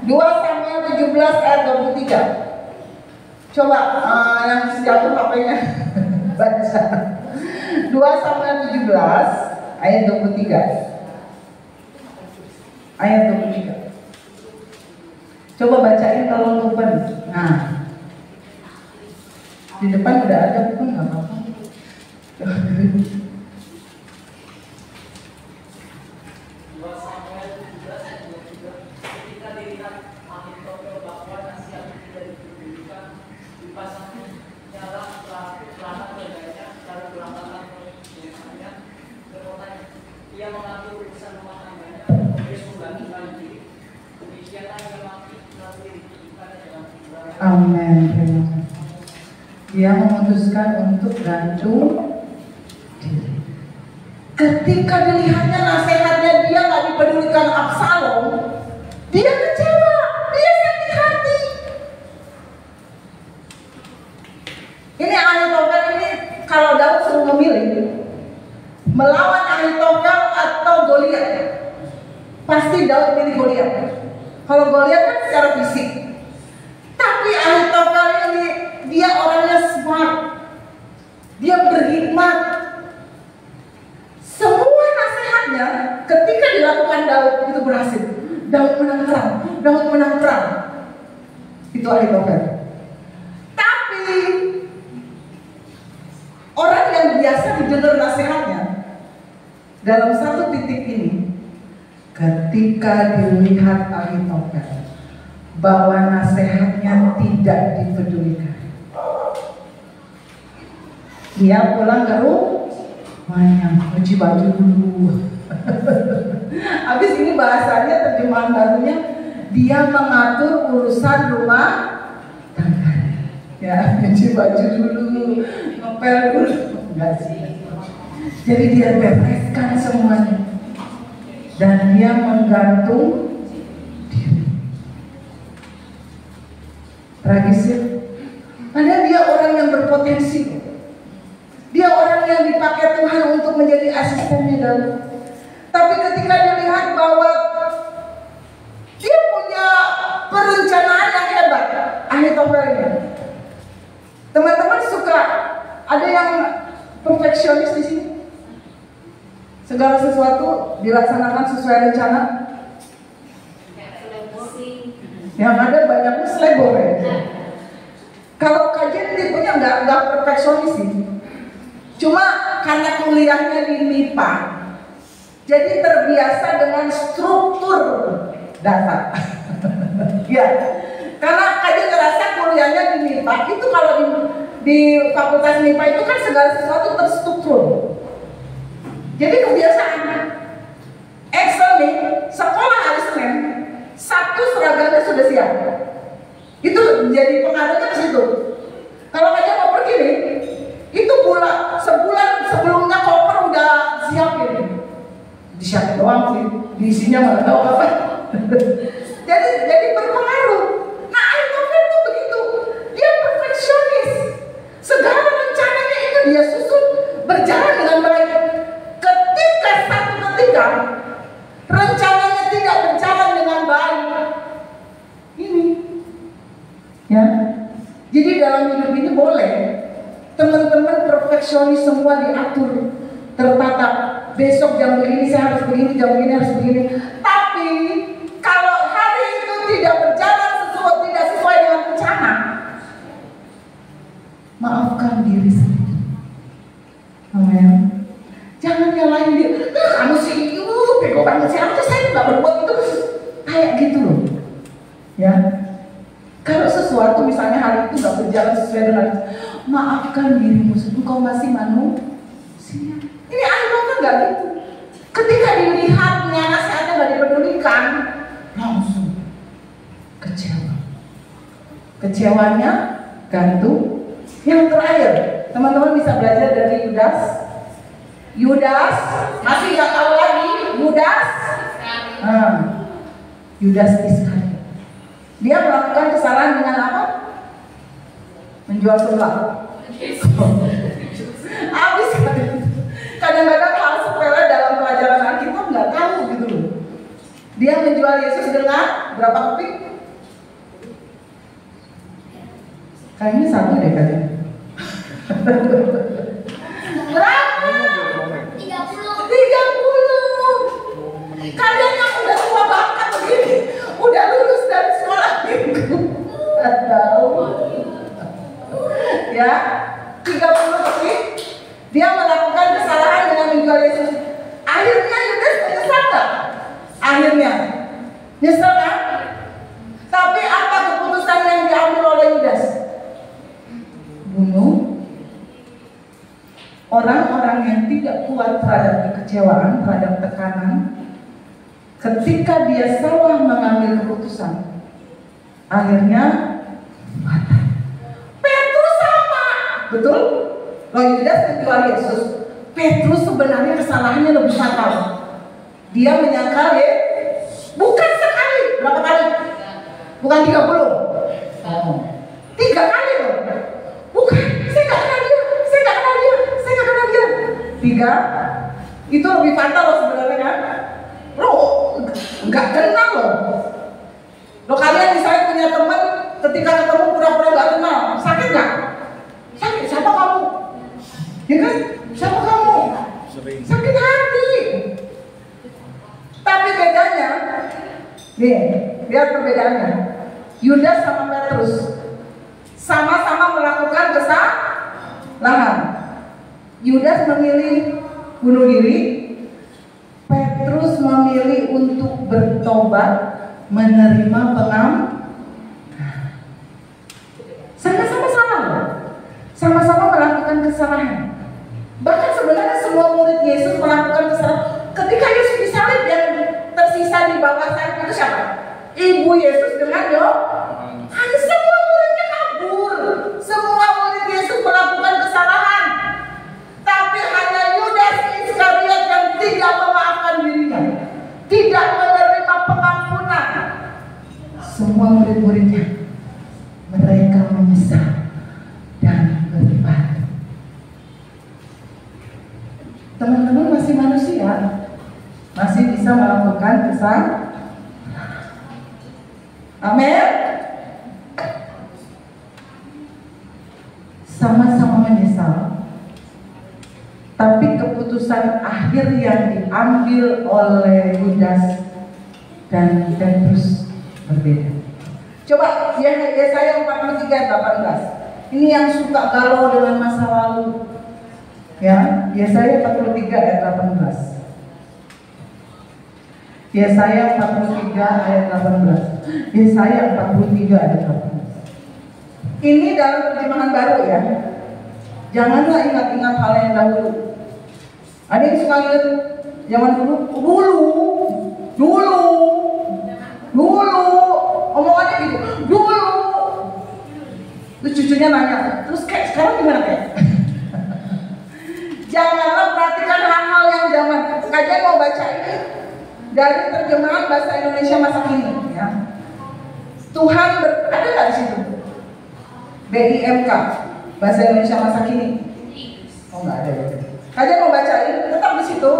2 Samuel 17 ayat 23. Coba yang jatuh HP-nya baca. 2 Samuel 17 ayat 23. Ayat 23. Coba bacain kalau open. Nah, di depan udah ada bukan, nggak apa-apa. Amin. Dia memutuskan untuk gantung diri. Ketika dilihatnya nasihatnya dia nggak dipedulikan Absalom, dia kecewa, dia sakit hati. Ini Ahitofel ini kalau Daud suruh memilih melawan Ahitofel atau Goliat, pasti Daud pilih Goliat. Kalau Goliat kan secara fisik. Tapi Ahitofel ini dia orangnya smart, dia berhikmat. Semua nasihatnya ketika dilakukan Daud itu berhasil. Daud menang perang, Daud menang perang. Itu Ahitofel. Tapi orang yang biasa didengar nasihatnya dalam satu titik ini, ketika dilihat Ahitofel bahwa nasihatnya tidak dipedulikan, dia pulang ke rumahnya, cuci baju dulu. Habis ini bahasanya terjemahan barunya, dia mengatur urusan rumah tangga. Ya, cuci baju dulu, ngepel dulu, enggak sih. Jadi dia bereskan semuanya dan dia menggantung. Tragisnya, padahal dia orang yang berpotensi. Dia orang yang dipakai Tuhan untuk menjadi asistennya Daud. Tapi ketika dilihat bahwa dia punya perencanaan yang hebat, Ahitofel ini. Teman-teman suka ada yang perfeksionis di sini. Segala sesuatu dilaksanakan sesuai rencana. Yang ada banyaknya selebor ya. Kalau kajian tipenya nggak perfeksionis sih. Cuma karena kuliahnya di MIPA, jadi terbiasa dengan struktur data. Ya, karena kajian ngerasa kuliahnya di MIPA itu kalau di fakultas MIPA itu kan segala sesuatu terstruktur. Jadi kebiasaan. Excel nih, sekolah hari Senin. Sabtu seragamnya sudah siap. Itu jadi pengaruhnya ke situ. Kalau aja mau pergi nih, itu sebulan sebelumnya koper udah siapin. Disiapin doang sih, diisinya nggak tahu apa. jadi berpengaruh. Nah, Ahitofel itu begitu. Dia perfeksionis. Segala rencananya itu dia susun berjalan dengan baik. Ketika rencananya tidak berjalan dengan baik, ini ya. Jadi dalam hidup ini boleh teman-teman perfeksionis, semua diatur, tertata. Besok jam begini saya harus begini, jam begini harus begini. Tapi kalau hari itu tidak berjalan tidak sesuai dengan rencana, maafkan diri sendiri. Amin. Jangan nyalahin dia. Kamu sih, bego banget sih. Harusnya saya nggak berbuat itu. Kayak gitu loh. Ya. Kalau sesuatu misalnya hari itu nggak berjalan sesuai dengan, maafkan dirimu. Engkau masih manusia. Ini Ahitofel nggak gitu. Ketika dilihatnya nasihatnya nggak dipedulikan, langsung kecewa. Kecewanya gantung. Yang terakhir, teman-teman bisa belajar dari Yudas, masih nggak tahu lagi Yudas. Yudas Iskariot. Dia melakukan kesalahan dengan apa? Menjual sebelah. Habis kan? Kadang-kadang hal sepele dalam pelajaran Alkitab nggak tahu gitu loh. Dia menjual Yesus dengan berapa keping? Kayaknya sama deh kalian. Berapa? 30. Kalian yang udah tua banget begini, udah lulus dari sekolah minggu, nggak tahu. Ya, 30 keping. Dia melakukan kesalahan dengan menjual Yesus. Akhirnya Yudas menyesal nggak? Akhirnya nyesel kan? Tapi apa keputusan yang diambil oleh Yudas? Bunuh orang-orang yang tidak kuat terhadap kekecewaan, terhadap tekanan. Ketika dia salah mengambil keputusan, akhirnya mati. Petrus sama, betul? Loh, Yudas menjual Yesus. Petrus sebenarnya kesalahannya lebih fatal. Dia menyangkal ya, bukan sekali, berapa kali? Bukan 30. 3 kali loh. Bukan, saya nggak kenal dia, saya nggak kenal dia, saya nggak kenal dia. 3, itu lebih fatal loh sebenarnya kan? Lo nggak kenal loh. Lo kalian misalnya punya teman, ketika ketemu pura-pura nggak kenal, sakit nggak? Sakit, siapa kamu? Ya kan? Siapa kamu? Sakit hati. Tapi bedanya, nih, lihat perbedaannya. Yudas sama Petrus sama-sama melakukan kesalahan. Yudas memilih bunuh diri, Petrus memilih untuk bertobat, menerima sama-sama salah, sama-sama melakukan kesalahan. Bahkan sebenarnya semua murid Yesus melakukan kesalahan. Ketika Yesus disalib, yang tersisa di bawah salib itu siapa? Ibu Yesus dengan Yohanes. Semua muridnya kabur. Semua murid Yesus melakukan kesalahan. Tapi hanya Yudas Iskariot yang tidak memaafkan dirinya, tidak menerima pengampunan. Semua murid-muridnya, mereka menyesal dan bertobat. Teman-teman masih manusia, masih bisa melakukan kesalahan. Amin. Sama-sama menyesal, tapi keputusan akhir yang diambil oleh Yudas dan Petrus berbeda. Coba Yesaya 43:18. Ini yang suka galau dengan masa lalu. Ya, Yesaya 43 ayat 18. Yesaya 43 ayat 18. Yesaya 43 ayat 18. Ini dalam terjemahan baru ya. Janganlah ingat-ingat hal yang dahulu. Ada yang suka ingat zaman dulu. Omongannya gitu. Dulu. Terus cucunya nanya, terus kayak sekarang gimana kayak? Janganlah perhatikan hal-hal yang zaman. Kajian mau baca ini dari terjemahan bahasa Indonesia masa kini ya. Tuhan ada nggak di situ? BIMK bahasa Indonesia masa kini. Oh nggak ada. Kajian mau baca ini tetap di situ.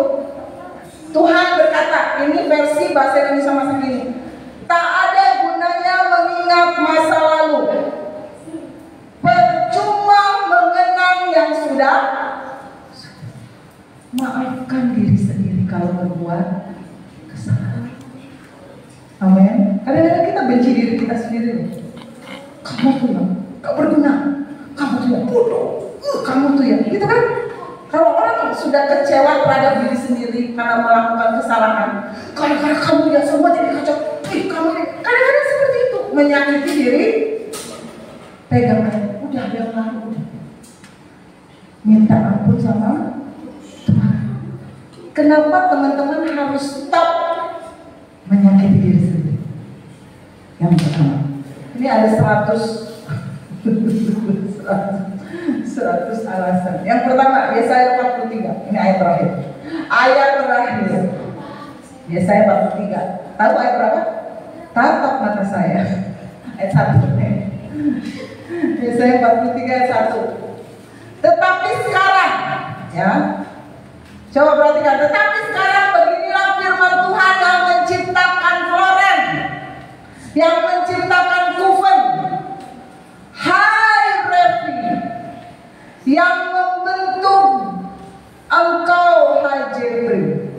Tuhan berkata, ini versi bahasa Indonesia masa kini. Tak ada gunanya mengingat masa lalu. Percuma mengenang yang sudah. Maafkan diri sendiri kalau berbuat kesalahan. Amin. Kadang-kadang kita benci diri kita sendiri. Kamu tuh ya, gak berguna. Kamu tuh ya bodoh. Kamu tuh ya, gitu kan? Kalau orang sudah kecewa terhadap diri sendiri karena melakukan kesalahan, kadang-kadang kamu ya semua jadi kacau. Kamu kadang-kadang seperti itu, menyakiti diri. Pegang, udah yang lalu. Minta ampun sama Tuhan. Kenapa teman-teman harus stop menyakiti diri sendiri? Yang pertama, ini ada 100 alasan. Yang pertama, Yesaya 43. Ini ayat terakhir. Ayat terakhir. Yesaya 43. Tahu ayat berapa? tatap mata saya. Ayat 1. Yesaya 43 ayat 1. Tetapi sekarang, ya, coba perhatikan. Tetapi sekarang beginilah firman Tuhan yang menciptakan Floren, yang menciptakan Kuven, hai Revi, yang membentuk engkau, hai Jeffrey.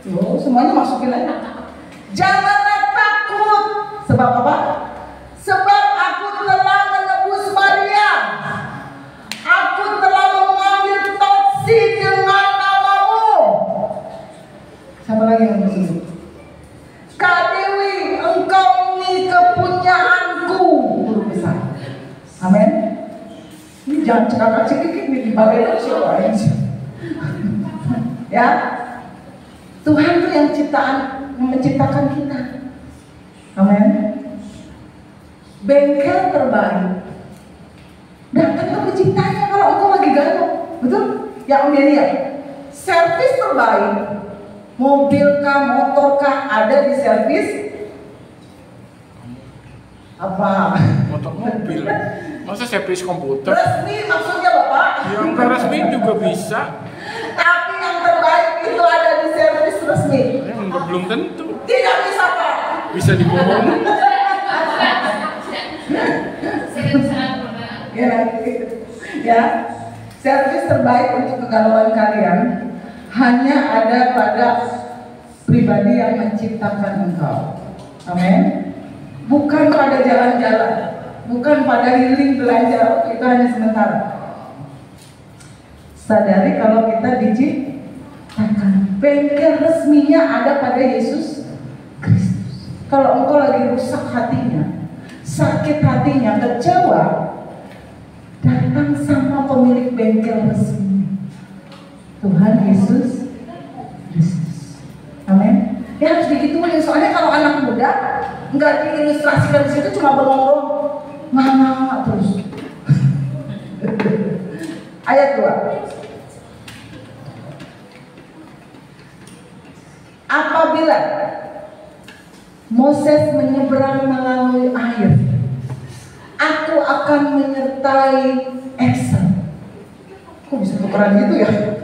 Tuh, semuanya masukin aja. Janganlah takut. Sebab apa? Sebab aku telah menebus Maria. Aku telah mengambil Totsi dengan namamu. Siapa lagi yang disebut? Kak Dewi, engkau ini kepunyaanku, guru besar. Amin. Ini jangan cekak-cekik di bawah siapa aja. Ya, Tuhan tuh yang menciptakan kita. Amin. Bengkel terbaik datang ke penciptanya kalau engkau lagi galau, betul? Ya Om Delia, servis terbaik, mobil kah, motor kah, ada di servis apa? Motor mobil. Masa servis komputer? Resmi maksudnya Bapak? Yang nggak resmi juga bisa. Tapi yang terbaik itu ada di servis resmi. Belum tentu. Tidak bisa Pak. Bisa dibohong. Ya, servis terbaik untuk kegalauan kalian hanya ada pada pribadi yang menciptakan engkau. Amin. Bukan pada jalan-jalan, bukan pada healing belanja, itu hanya sementara. Sadari kalau kita diciptakan, bengkel resminya ada pada Yesus Kristus. Kalau engkau lagi rusak hatinya, sakit hatinya, kecewa, datang sama pemilik bengkel resmi, Tuhan Yesus Kristus. Amin. Ya harus digituin, soalnya kalau anak muda nggak diilustrasikan di situ, cuma bengong nganga terus. Ayat 2. Apabila Moses menyeberang melalui air, aku akan menyertai Esau. Kok bisa tukeran gitu ya?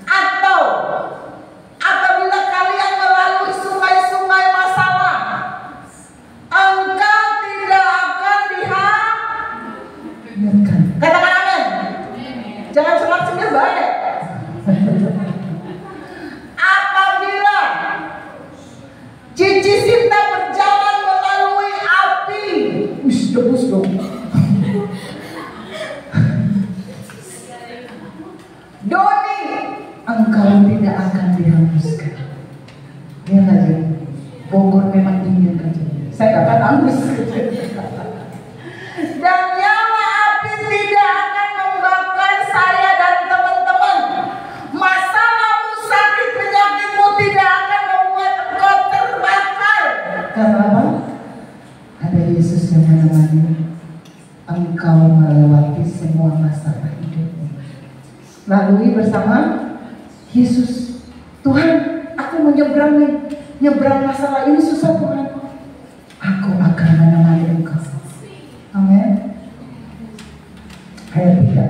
Atau apabila kalian melalui sungai-sungai masalah, engkau tidak akan dihanyutkan. Katakan amin. Jangan senang-senang baik. Apabila Cici Sinta berjalan melalui api, debus dong. Doni, engkau tidak akan dihanguskan. Ya saja. Bogor memang dingin kan. Saya akan hangus. Dan nyala api tidak akan membakar saya dan teman-teman. Masalahmu, sakit, penyakitmu tidak akan membuat engkau terbakar. Karena apa? Ada Yesus yang menemani engkau melewati semua masalah hidupmu. Lalui bersama Yesus. Tuhan, aku mau nyebrang masalah ini susah Tuhan. Aku akan menemani engkau. Amin. Ayat 3.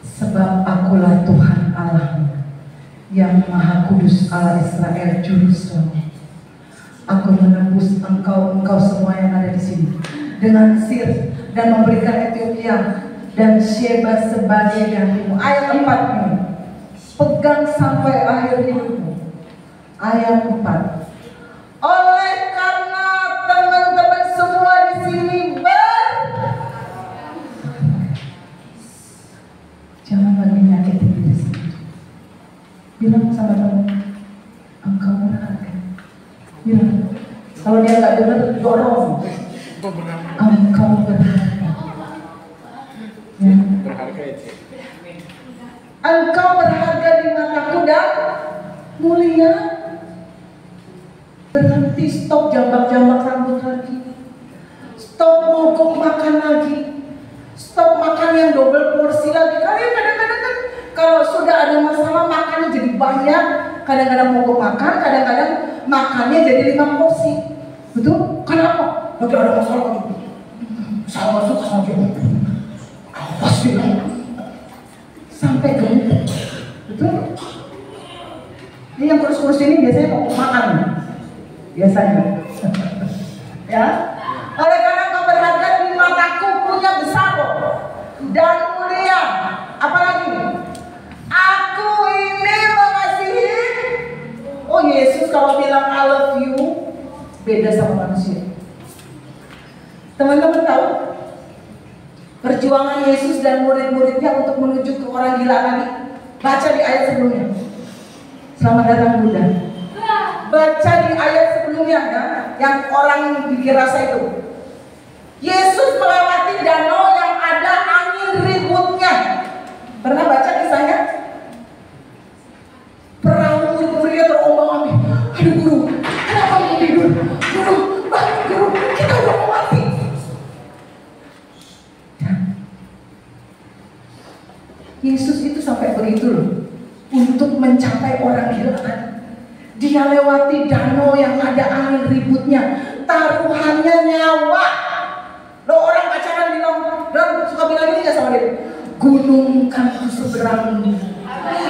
Sebab akulah Tuhan Allahmu yang Maha Kudus, Allah Israel, Juru Selamat. Aku menembus engkau semua yang ada di sini dengan Sir dan memberikan Ethiopia dan Sheba sebagai gantimu. Ayat 4 ini, pegang sampai akhir hidupmu. Ayat 4. Oleh karena teman-teman semua di sini jangan lagi nyakitin diri sendiri. Bilang sama teman, engkau berharga. Bilang, kalau dia nggak dengar, dorong. Engkau berharga. Ya. Berharga itu. Engkau berharga di mataku dan mulia. Berhenti, stop jambak-jambak rambut lagi. Stop mogok makan lagi. Stop makan yang double porsi lagi. Kalian kadang-kadang kan kalau sudah ada masalah makannya jadi banyak. Kadang-kadang mogok makan, kadang-kadang makannya jadi 5 porsi. Betul? Kenapa? Lagi ada masalah lagi. Saya masuk sama dia. Apa sih? Sampai gemuk. Betul? Ini yang kurus-kurus ini biasanya mau makan. Biasanya. Ya. Oleh karena kau berharga di mataku, punya besar dan mulia. Apalagi? Aku ini mengasihi. Oh, Yesus kalau bilang I love you, beda sama manusia. Teman-teman tahu perjuangan Yesus dan murid-muridnya untuk menuju ke orang gila tadi? Baca di ayat sebelumnya. Selamat datang Buddha. Baca di ayat sebelumnya ya, yang orang bikin rasa itu. Yesus melewati danau yang ada angin ributnya. Pernah baca kisahnya? Perahu murid-muridnya terombang-ambing. Aduh guru, kenapa mau tidur? Guru, guru, kita udah mau mati. Ya. Yesus itu sampai begitu loh, untuk mencapai orang gila tadi. Dia lewati danau yang ada angin ributnya, taruhannya nyawa. Lo orang pacaran bilang, dan suka bilang ini gak sama dia? Gunung kan ku seberangi,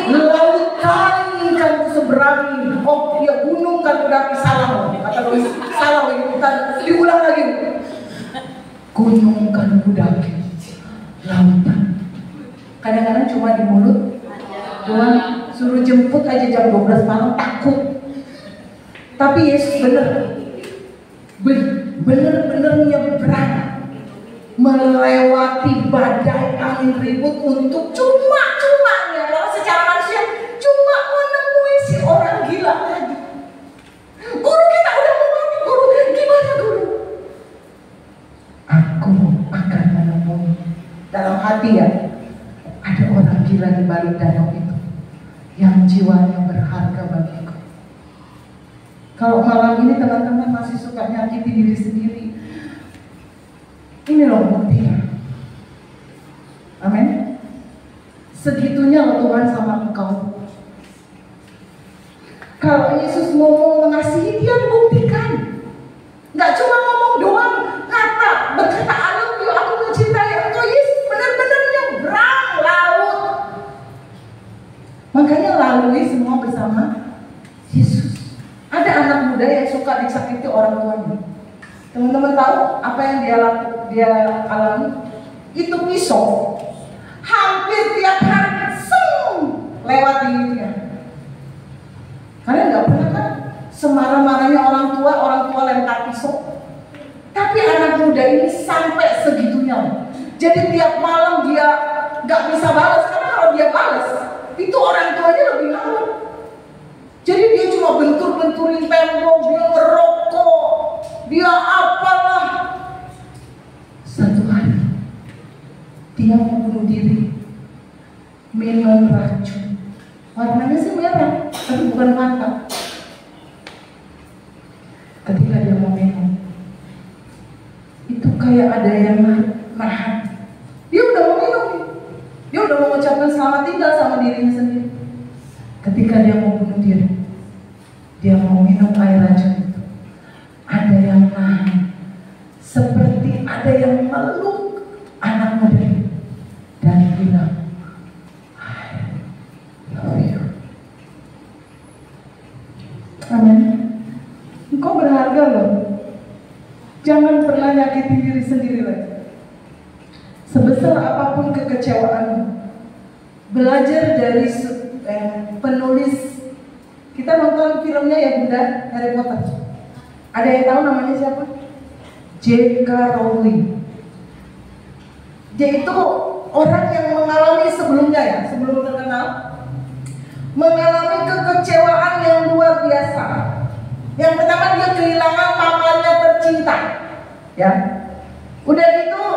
lautan kan ku seberangi. Oh iya, gunung kan ku daki, salah. Kata Lois, salah ini, diulang lagi. Gunung kan ku daki, lautan. Kadang-kadang cuma di mulut, cuma suruh jemput aja jam 12 malam takut. Tapi Yesus bener-bener nyebrang, melewati badai angin ribut untuk cuma-cumanya, kalau secara manusia cuma menemui si orang gila tadi. Guru, kita udah mau mati guru, gimana guru? Aku akan menemui. Dalam hati ya, ada orang gila di balik danau itu yang jiwanya berharga bagiku. Kalau malam ini teman-teman masih suka nyakiti diri sendiri, ini loh buktinya. Amin. Segitunya loh Tuhan sama engkau. Kalau Yesus ngomong mengasihi, dia buktikan. Nggak cuma ngomong doang, berkata I love you, aku mencintai engkau. Yesus benar-benar nyebrang laut. Makanya lalui semua bersama Yesus. Ada anak muda yang suka disakiti orang tuanya. Teman-teman tahu apa yang dia alami? Itu pisau. Hampir tiap hari lewat di hidupnya. Kalian nggak pernah kan semarah-marahnya orang tua lempar pisau. Tapi anak muda ini sampai segitunya. Jadi tiap malam dia nggak bisa balas, karena kalau dia balas itu orang tuanya lebih ngamuk. Jadi dia cuma bentur-benturin tembok, dia ngerokok, dia apalah. Satu hari dia mau bunuh diri, minum racun. Warnanya sih merah, tapi bukan mata. Ketika dia mau minum, itu kayak ada yang nahan. Dia udah mau minum, dia udah mau mengucapkan selamat tinggal sama dirinya sendiri. Ketika dia mau bunuh diri, dia mau minum air racun itu, ada yang nahan, seperti ada yang meluk anak muda dan bilang, I love you. Amin. Engkau berharga loh. Jangan pernah nyakiti diri sendiri lagi. Sebesar apapun kekecewaanmu, belajar dari penulis. Kita nonton filmnya ya Bunda, Harry Potter. Ada yang tahu namanya siapa? J.K. Rowling. Dia itu orang yang mengalami sebelumnya ya, sebelum terkenal, mengalami kekecewaan yang luar biasa. Yang pertama dia kehilangan mamanya tercinta, ya. Udah gitu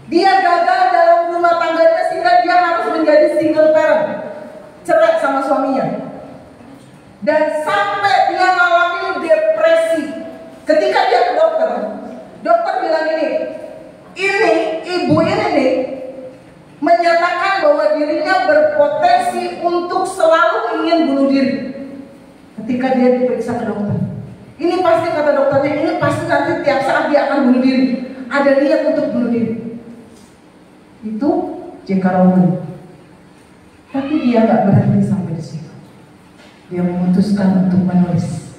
dia gagal dalam rumah tangganya sehingga dia harus menjadi single parent, cerai sama suaminya. Dan sampai dia mengalami depresi. Ketika dia ke dokter, dokter bilang ini ibu ini menyatakan bahwa dirinya berpotensi untuk selalu ingin bunuh diri. dia diperiksa ke dokter. Ini pasti, kata dokternya, ini pasti nanti tiap saat dia akan bunuh diri. Ada niat untuk bunuh diri. Itu J.K. Rowling. Tapi dia nggak berhenti sampai di situ. Dia memutuskan untuk menulis.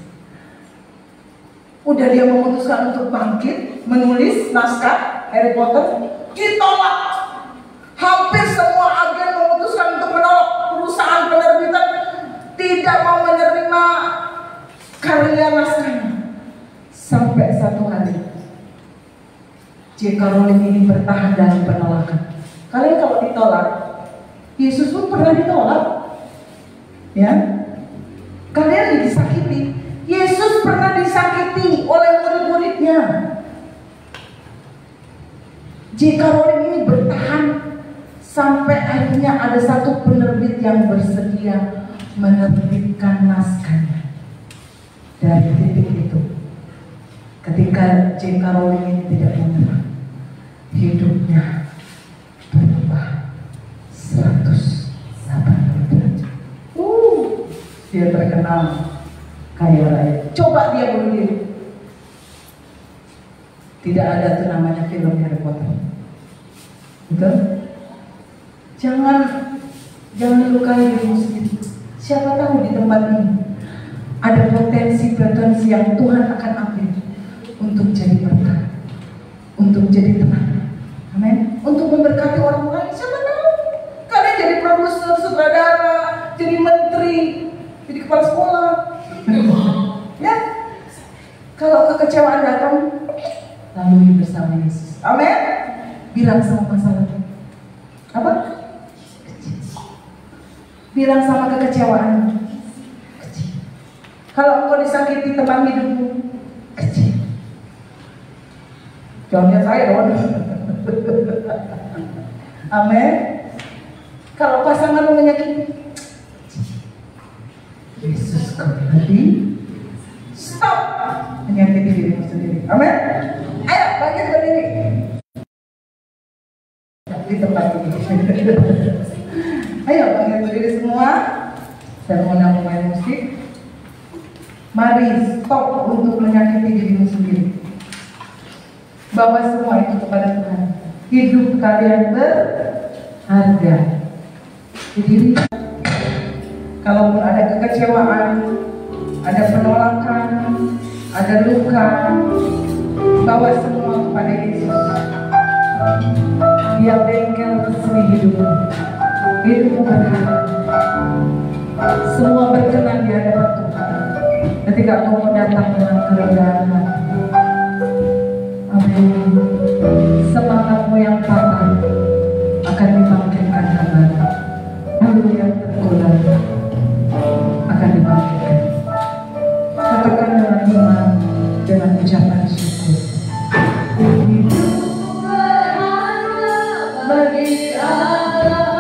Udah dia memutuskan untuk bangkit, menulis naskah Harry Potter, ditolak. Hampir semua agen memutuskan untuk menolak. Perusahaan penerbitan tidak mau menerima karya naskahnya. Sampai satu hari J.K. Rowling ini bertahan dalam penolakan. Kalian kalau ditolak, Yesus pun pernah ditolak, ya. Kalian disakiti, Yesus pernah disakiti oleh murid-muridnya. J.K. Rowling ini bertahan sampai akhirnya ada satu penerbit yang bersedia menerbitkan naskahnya. Dari titik itu, ketika J.K. Rowling ini tidak menyerah, hidupnya berubah 180 derajat. Dia terkenal kaya raya. Coba dia bunuh diri. Tidak ada tuh namanya film Harry Potter. Betul? Jangan lukai dirimu sendiri. Siapa tahu di tempat ini ada potensi yang Tuhan akan ambil untuk jadi berkat, untuk jadi tenang, amin, untuk memberkati orang lain. Siapa tahu kalian jadi produser, sutradara, jadi menteri, jadi kepala sekolah, ya. Kalau kekecewaan datang, lalui bersama Yesus, amin. Bilang sama masalah apa? Bilang sama kekecewaan, kecil. Kalau engkau disakiti teman hidupmu, kecil. Contohnya saya dong. Amin. Kalau pasangan menyakiti, Yesus kembali. Stop menyakiti dirimu sendiri. Amin. Ayo bangkit berdiri di tempat ini. Ayo bangkit berdiri semua. Saya mengundang pemain musik. Mari stop untuk menyakiti dirimu sendiri. Bawa semua itu kepada Tuhan. Hidup kalian berharga. Jadi kalaupun ada kekecewaan, ada penolakan, ada luka, bawa semua kepada Yesus. Dia bengkel seni hidupmu. Hidupmu berharga. Semua berkenan di hadapan Tuhan. Ketika kamu datang dengan kerendahan hati. Amin. Semangatmu yang patah akan dibangkitkan kembali. Bulu yang tergoda akan dibangkitkan. Katakan dengan iman, dengan ucapan syukur. Hidupku berharga bagi Allah.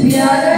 Tiada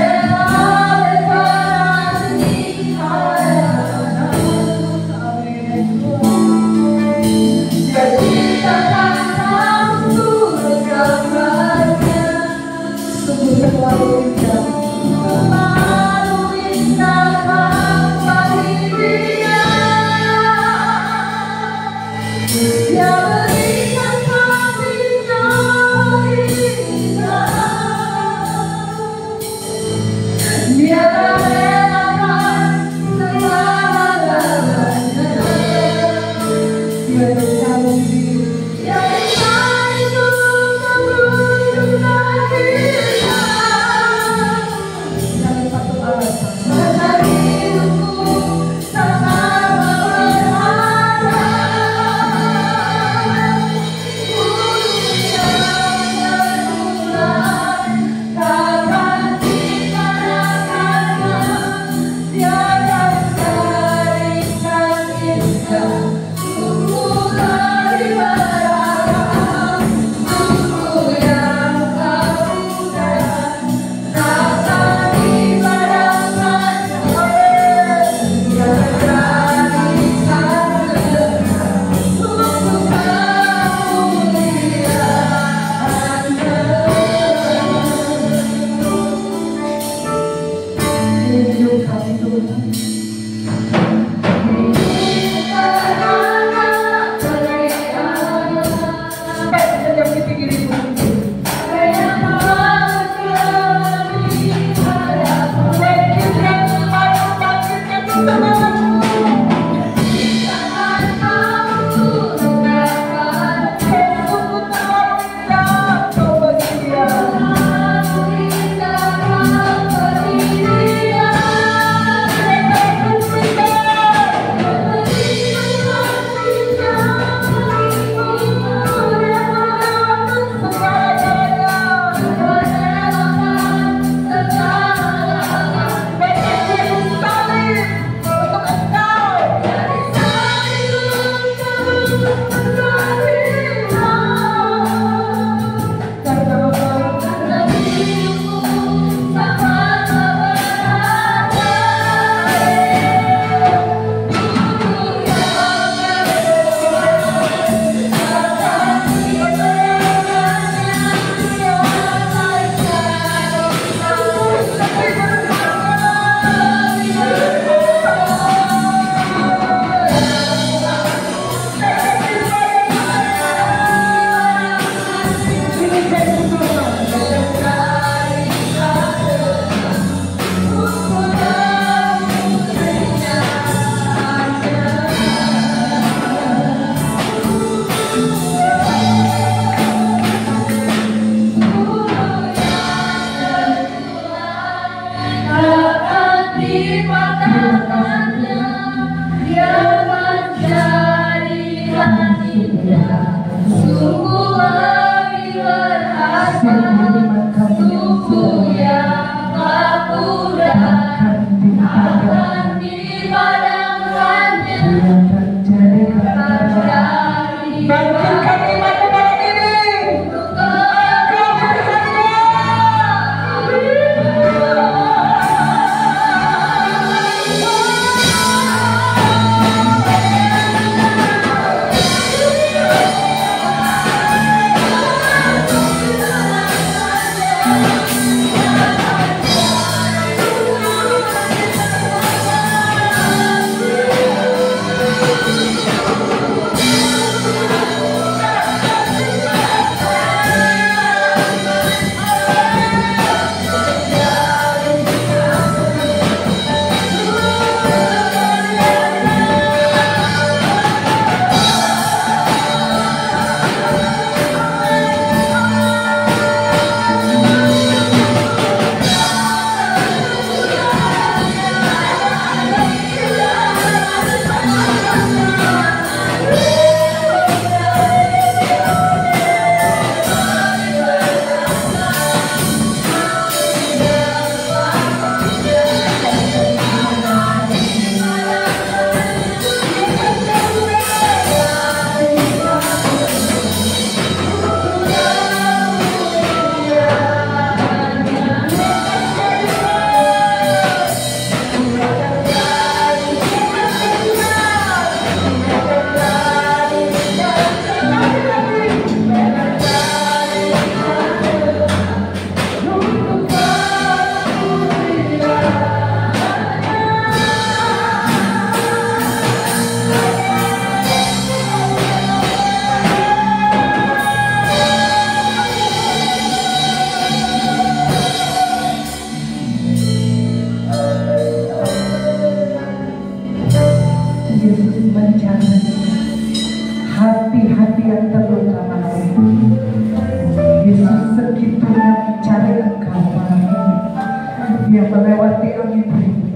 Dia melewati angin ribut,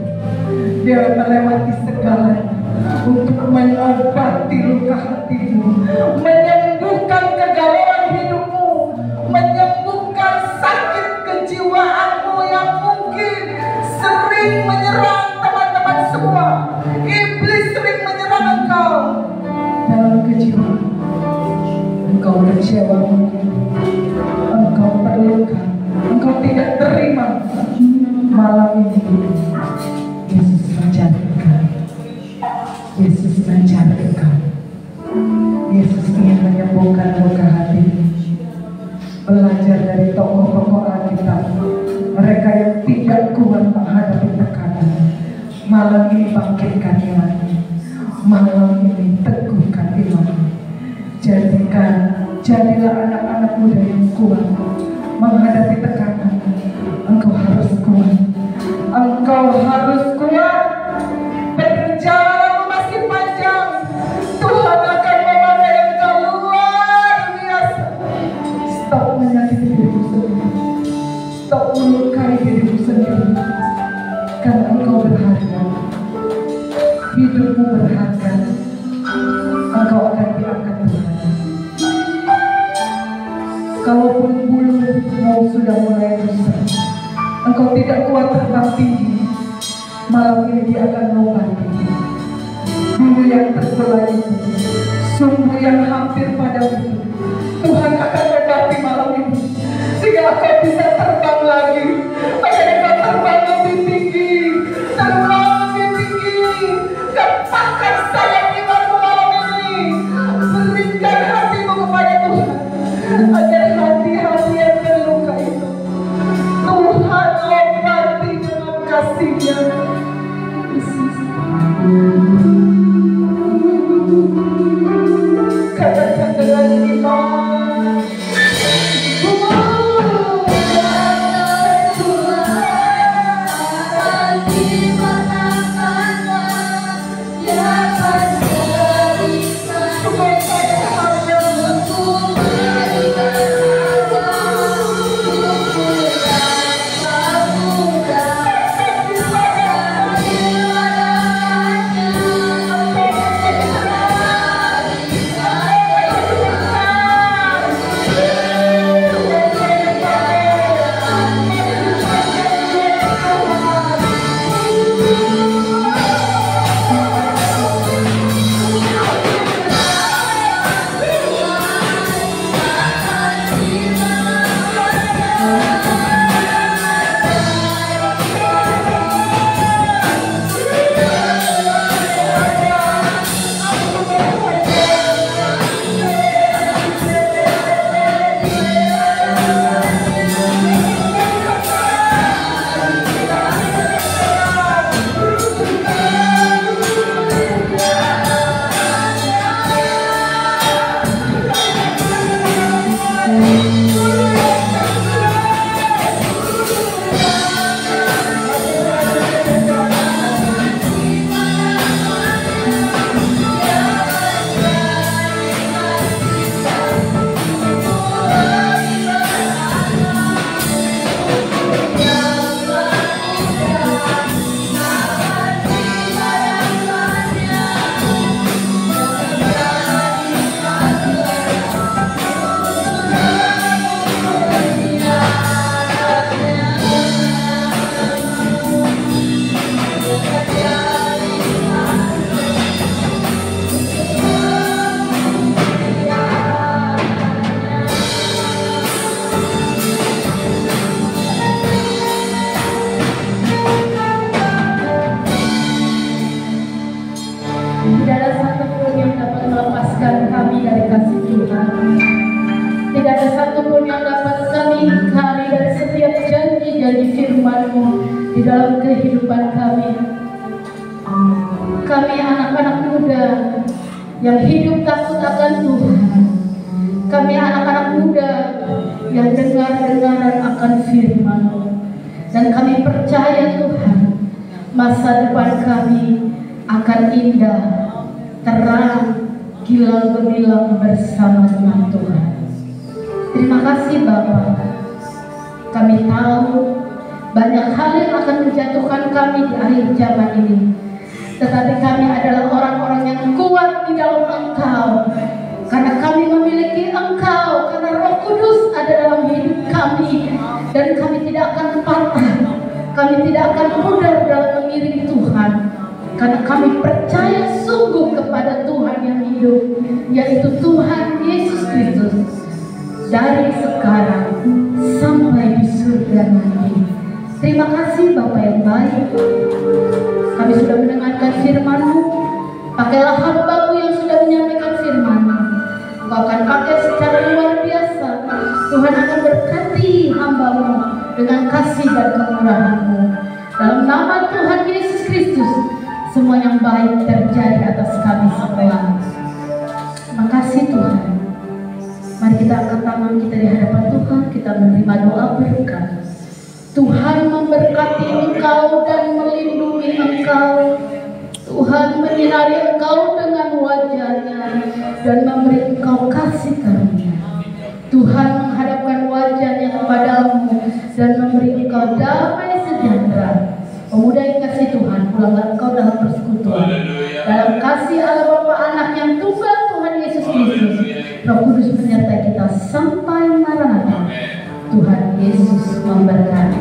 dia melewati segalanya untuk mengobati luka hatimu, menyembuhkan kegalauan hidupmu, menyembuhkan sakit kejiwaanmu yang mungkin sering menyerang teman-teman semua. Iblis sering menyerang engkau dalam kejiwaan. Engkau kecewa mungkin, engkau terluka, engkau tidak terima. Malam ini Yesus mencari engkau. Yesus mencari engkau. Yesus ingin menyembuhkan luka hati. Belajar dari tokoh-tokoh Alkitab, mereka yang tidak kuat menghadapi tekanan. Malam ini bangkitkan imanmu. Malam ini teguhkan imanmu. Jadilah anak-anak muda yang kuat menghadapi tekanan. Engkau harus kuat. Engkau harus kuat. Perjalananmu masih panjang. Tuhan akan memakai engkau luar biasa. Stop menyakiti dirimu sendiri. Stop melukai dirimu sendiri. Karena engkau berharga. Hidupmu berharga. Engkau akan diangkat Tuhan. Kalaupun bulumu sudah mulai rusak, engkau tidak kuat terbang tinggi, malam ini dia akan mengobati. Bulu yang terbelah itu, sumbu yang hampir padamu, Tuhan akan mengobati malam ini, sehingga engkau bisa terbang lagi. Maka engkau terbang lebih tinggi, terbang lebih tinggi. Gempaskan sayap imanmu malam ini, berikan hatimu kepada Tuhan, agar hati-hati yang terluka itu Tuhan obati dengan kasih-Nya. Katakan dengan iman, di dalam kehidupan kami. Kami anak-anak muda yang hidup takut akan Tuhan. Kami anak-anak muda yang dengar-dengaran akan firman-Mu. Dan kami percaya Tuhan, masa depan kami akan indah, terang, gilang gemilang bersama dengan Tuhan. Terima kasih Bapa. Kami tahu Banyak hal yang akan menjatuhkan kami di akhir zaman ini, tetapi kami adalah orang-orang yang kuat di dalam Engkau, karena kami memiliki Engkau, karena Roh Kudus ada dalam hidup kami, dan kami tidak akan patah, kami tidak akan pudar dalam mengiring Tuhan, karena kami percaya sungguh kepada Tuhan yang hidup, yaitu Tuhan Yesus Kristus, dari sekarang sampai di surga nanti. Terima kasih Bapa yang baik, kami sudah mendengarkan firman-Mu. Pakailah hamba-Mu yang sudah menyampaikan firman-Mu. Engkau akan pakai secara luar biasa. Tuhan akan berkati hamba-Mu dengan kasih dan kemurahan-Mu. Dalam nama Tuhan Yesus Kristus, semua yang baik terjadi atas kami semua. Terima kasih Tuhan. Mari kita angkat tangan kita di hadapan Tuhan, kita menerima doa berkat. Tuhan memberkati engkau dan melindungi engkau. Tuhan menyinari engkau dengan wajah-Nya dan memberi engkau kasih karunia. Tuhan menghadapkan wajah-Nya kepadamu dan memberi engkau damai sejahtera. Pemuda yang kasih Tuhan, pulanglah engkau dalam persekutuan, dalam kasih Allah Bapa Anak yang tunggal Tuhan Yesus Kristus. Roh Kudus menyertai kita sampai Maranatha. Tuhan Yesus memberkati.